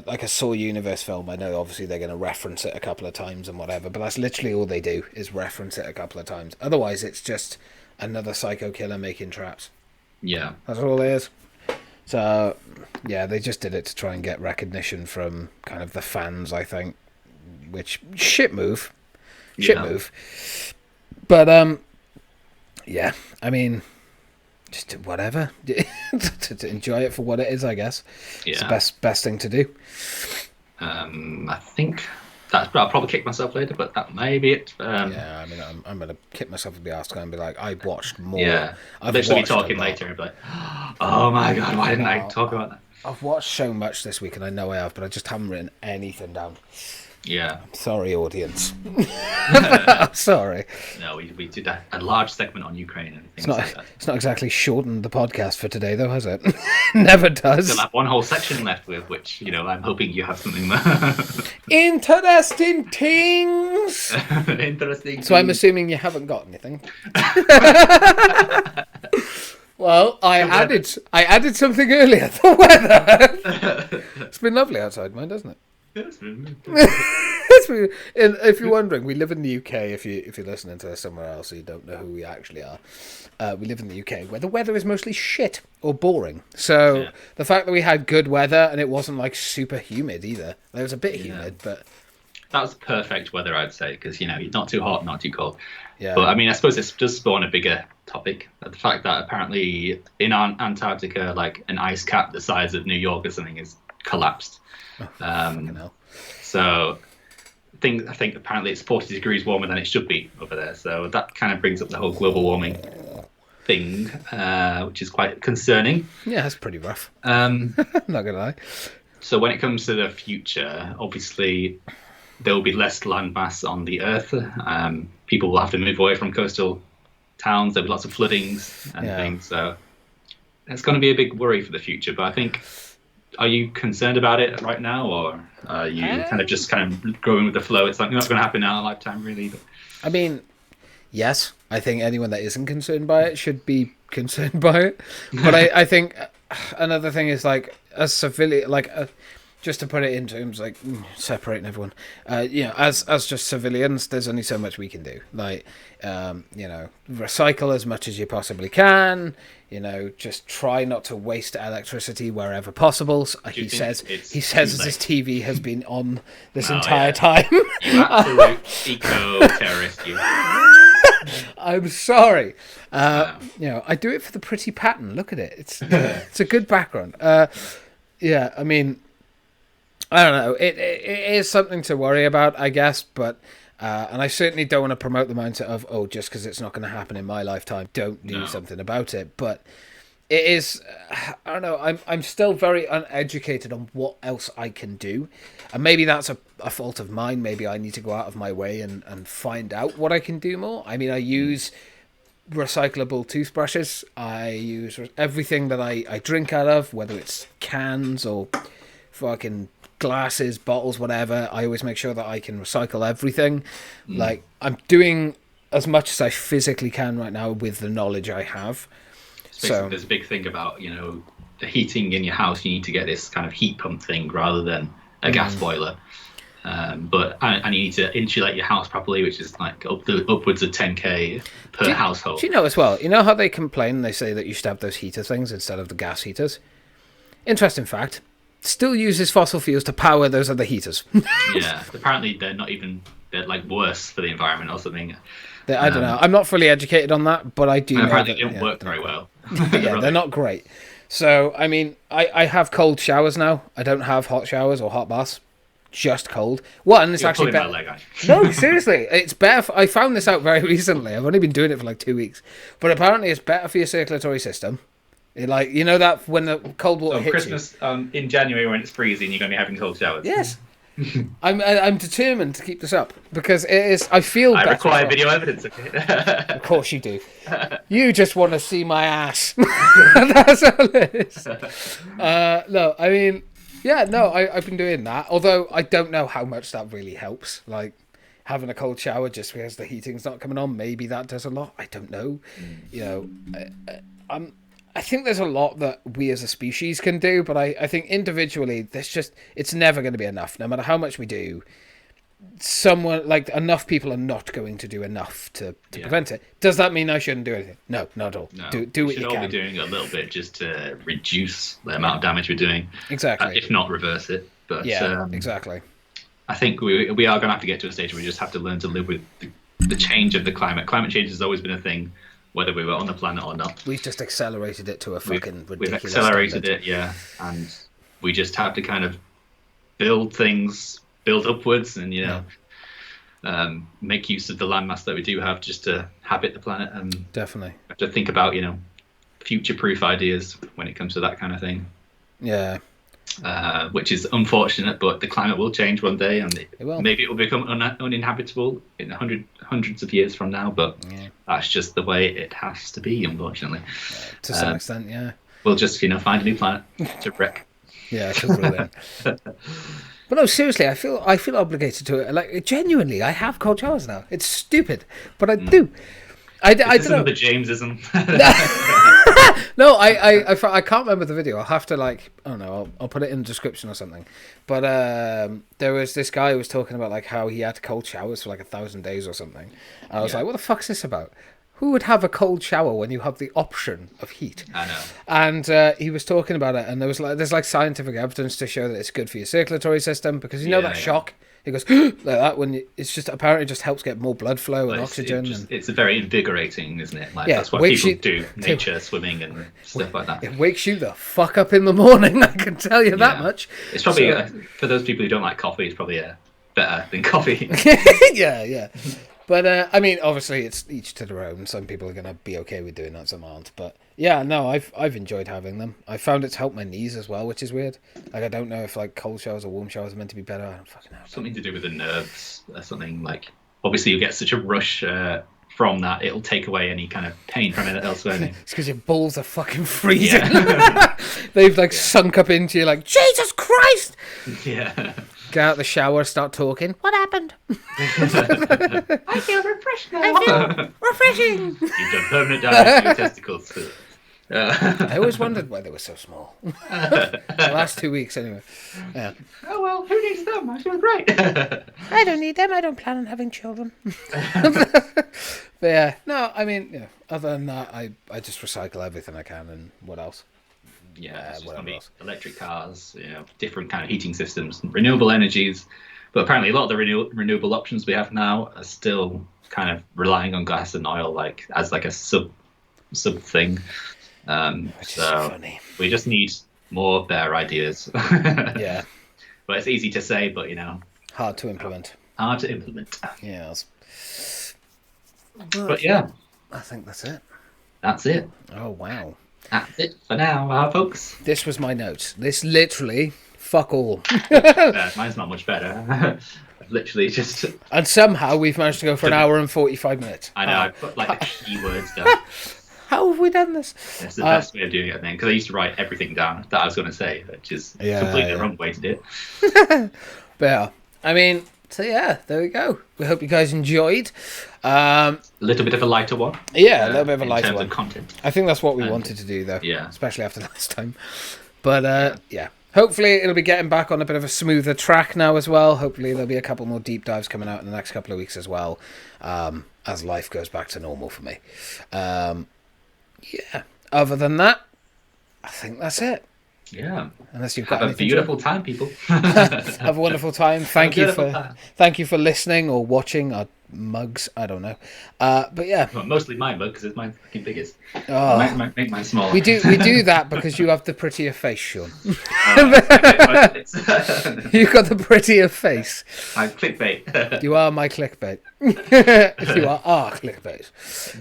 like a Saw universe film. I know obviously they're going to reference it a couple of times and whatever, but that's literally all they do is reference it a couple of times. Otherwise, it's just another psycho killer making traps. yeah, That's all it is. So, yeah, they just did it to try and get recognition from kind of the fans, I think. Which shit move. But yeah, I mean, just whatever. to enjoy it for what it is, I guess. It's the yeah. best thing to do. I think I'll probably kick myself later, but that may be it. Yeah, I mean, I'm gonna kick myself in the ass and be like, I watched more. Yeah, I've literally watched a talking lot. later and be like, oh my god, why didn't I talk about that? I've watched so much this week, and I know I have, but I just haven't written anything down. Yeah, Sorry, audience. I'm sorry. no, we did a large segment on Ukraine and things like that. It's not exactly shortened the podcast for today, though, has it? Never does. Still have one whole section left with which I'm hoping you have something Interesting things. interesting. So I'm assuming you haven't got anything. Well, I added something earlier. The weather. It's been lovely outside, mine, doesn't it? If you're wondering, we live in the UK. If you're listening to us somewhere else, so you don't know who we actually are. We live in the UK, where the weather is mostly shit or boring. So the fact that we had good weather and it wasn't like super humid either. It was a bit humid, but that was perfect weather, I'd say, because you're not too hot, not too cold. yeah. But I mean, I suppose this does spawn a bigger topic. The fact that apparently in Antarctica, like an ice cap the size of New York or something is collapsed. Fucking hell. So I think apparently it's 40 degrees warmer than it should be over there. So that kind of brings up the whole global warming thing, which is quite concerning. Yeah, that's pretty rough. Um, Not gonna lie. so when it comes to the future, obviously there will be less landmass on the Earth. People will have to move away from coastal towns. There'll be lots of floodings and things. So it's going to be a big worry for the future. But I think, are you concerned about it right now, or are you kind of going with the flow? It's like not going to happen in our lifetime, really. But I mean, yes, I think anyone that isn't concerned by it should be concerned by it. But I think another thing is like a civilian, like just to put it in terms like separating everyone, as just civilians, there's only so much we can do. Like, recycle as much as you possibly can. Just try not to waste electricity wherever possible. He says as his TV has been on this entire time. You absolute eco-terrorist, you. I'm sorry. I do it for the pretty pattern. Look at it. It's a good background. I mean, I don't know. It is something to worry about, I guess, but and I certainly don't want to promote the mindset of, just because it's not going to happen in my lifetime, don't do something about it. But it is, I don't know. I'm still very uneducated on what else I can do, and maybe that's a fault of mine. Maybe I need to go out of my way and find out what I can do more. I mean, I use recyclable toothbrushes. I use everything that I drink out of, whether it's cans or fucking glasses, bottles, whatever. I always make sure that I can recycle everything. Like, I'm doing as much as I physically can right now with the knowledge I have. So there's a big thing about, the heating in your house. You need to get this kind of heat pump thing rather than a gas boiler. And you need to insulate your house properly, which is like upwards of 10k per household. Do you know as well? You know how they complain? They say that you should have those heater things instead of the gas heaters. Interesting fact. Still uses fossil fuels to power those other heaters. Yeah, apparently they're like worse for the environment or something. I don't know. I'm not fully educated on that, but I do know apparently that they don't work very well. Yeah, they're not great. So, I mean, I have cold showers now. I don't have hot showers or hot baths. Just cold. It's actually better. My leg, No, seriously, it's better. I found this out very recently. I've only been doing it for like 2 weeks, but apparently it's better for your circulatory system. That when the cold water hits Christmas, in January when it's freezing, you're going to be having cold showers. Yes. I'm determined to keep this up because it is. I feel. I require video evidence. Of course you do. You just want to see my ass. That's all it is. No, I mean, I've been doing that. Although I don't know how much that really helps. Like having a cold shower just because the heating's not coming on. Maybe that does a lot. I don't know. I think there's a lot that we as a species can do, but I think individually, it's never going to be enough. No matter how much we do, enough people are not going to do enough to prevent it. Does that mean I shouldn't do anything? No, not at all. No, do what you can. We should all be doing a little bit just to reduce the amount of damage we're doing. Exactly. If not reverse it. But exactly. I think we are going to have to get to a stage where we just have to learn to live with the change of the climate. Climate change has always been a thing, whether we were on the planet or not. We've just accelerated it to a fucking ridiculous We've accelerated standard. it, and we just have to kind of build upwards, and make use of the landmass that we do have just to habit the planet. And definitely have to think about future-proof ideas when it comes to that kind of thing. Yeah. Which is unfortunate, but the climate will change one day, and maybe it will become uninhabitable in hundreds of years from now. But that's just the way it has to be, unfortunately. To some extent, yeah. We'll just find a new planet to wreck. Yeah, to ruin. But no, seriously, I feel obligated to it. Like genuinely, I have cold showers now. It's stupid, but I do. I don't know. The Jamesism. No, I can't remember the video. I'll have to I don't know. I'll put it in the description or something. But there was this guy who was talking about how he had cold showers for 1,000 days or something. And I was like, what the fuck's this about? Who would have a cold shower when you have the option of heat? I know. And he was talking about it, and there's scientific evidence to show that it's good for your circulatory system because that shock. He goes like that when it's just apparently just helps get more blood flow and oxygen. It's very invigorating, isn't it? That's what people do. Nature, swimming and stuff like that. It wakes you the fuck up in the morning. I can tell you that much. It's probably for those people who don't like coffee. It's probably better than coffee. Yeah. But I mean, obviously, it's each to their own. Some people are gonna be okay with doing that, some aren't. But yeah, no, I've enjoyed having them. I found it's helped my knees as well, which is weird. I don't know if cold showers or warm showers are meant to be better. I don't fucking know. Something to do with the nerves. Something obviously you get such a rush from that. It'll take away any kind of pain from it elsewhere. It's because your balls are fucking freezing. Yeah. They've sunk up into you Jesus Christ. Yeah. Get out the shower, start talking. What happened? I feel refreshed now. I feel refreshing. You've done permanent damage to your testicles. I always wondered why they were so small. The last 2 weeks, anyway. Yeah. Oh well, who needs them? I feel great. I don't need them. I don't plan on having children. But yeah, no, I mean, yeah. Other than that, I just recycle everything I can, and what else? Yeah, it's just Whatever gonna be else. electric cars, different kind of heating systems, renewable energies. But apparently, a lot of the renewable options we have now are still kind of relying on gas and oil, like as like a sub thing. Which is So funny. we just need more better ideas. Yeah, But it's easy to say, but hard to implement. hard to implement. Yes. But yeah, I think that's it. that's it. Oh wow. That's it for now, folks. This was my notes. This literally fuck all. Mine's not much better. I've literally just. And somehow we've managed to go for an hour and 45 minutes. I know, I put like the keywords down. How have we done this? That's the best way of doing it, I think, because I used to write everything down that I was going to say, which is completely the wrong way to do it. But yeah, I mean, so yeah, there we go. We hope you guys enjoyed. A little bit of a lighter one. Yeah, a little bit of a lighter in terms one. of content. I think that's what we wanted to do, though. Yeah. Especially after last time. But yeah. Hopefully it'll be getting back on a bit of a smoother track now as well. Hopefully there'll be a couple more deep dives coming out in the next couple of weeks as well, as life goes back to normal for me. Yeah. Other than that, I think that's it. Yeah. Unless you've got Have a anything beautiful time, people. Have a wonderful time. Thank you beautiful for time. thank you for listening or watching our mugs. I don't know. But yeah. Well, mostly my mug, because it's my fucking biggest. Oh. Make mine smaller. We do that because you have the prettier face, Sean. You've got the prettier face. I'm clickbait. You are my clickbait. You are our clickbait.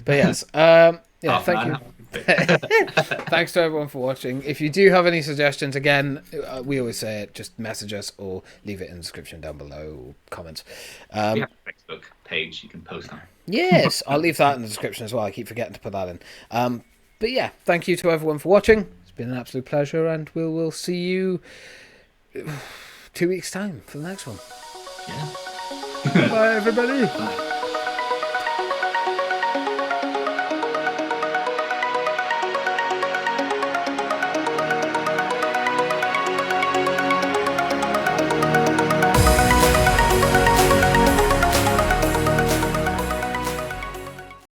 But yes, yeah, thank you. Thanks to everyone for watching. If you do have any suggestions, again, we always say it, just message us or leave it in the description down below, or comments. We have a Facebook page you can post on. Yes, I'll leave that in the description as well. I keep forgetting to put that in. But yeah, thank you to everyone for watching. It's been an absolute pleasure, and we will see you 2 weeks' time for the next one. Yeah. Bye, everybody. Bye.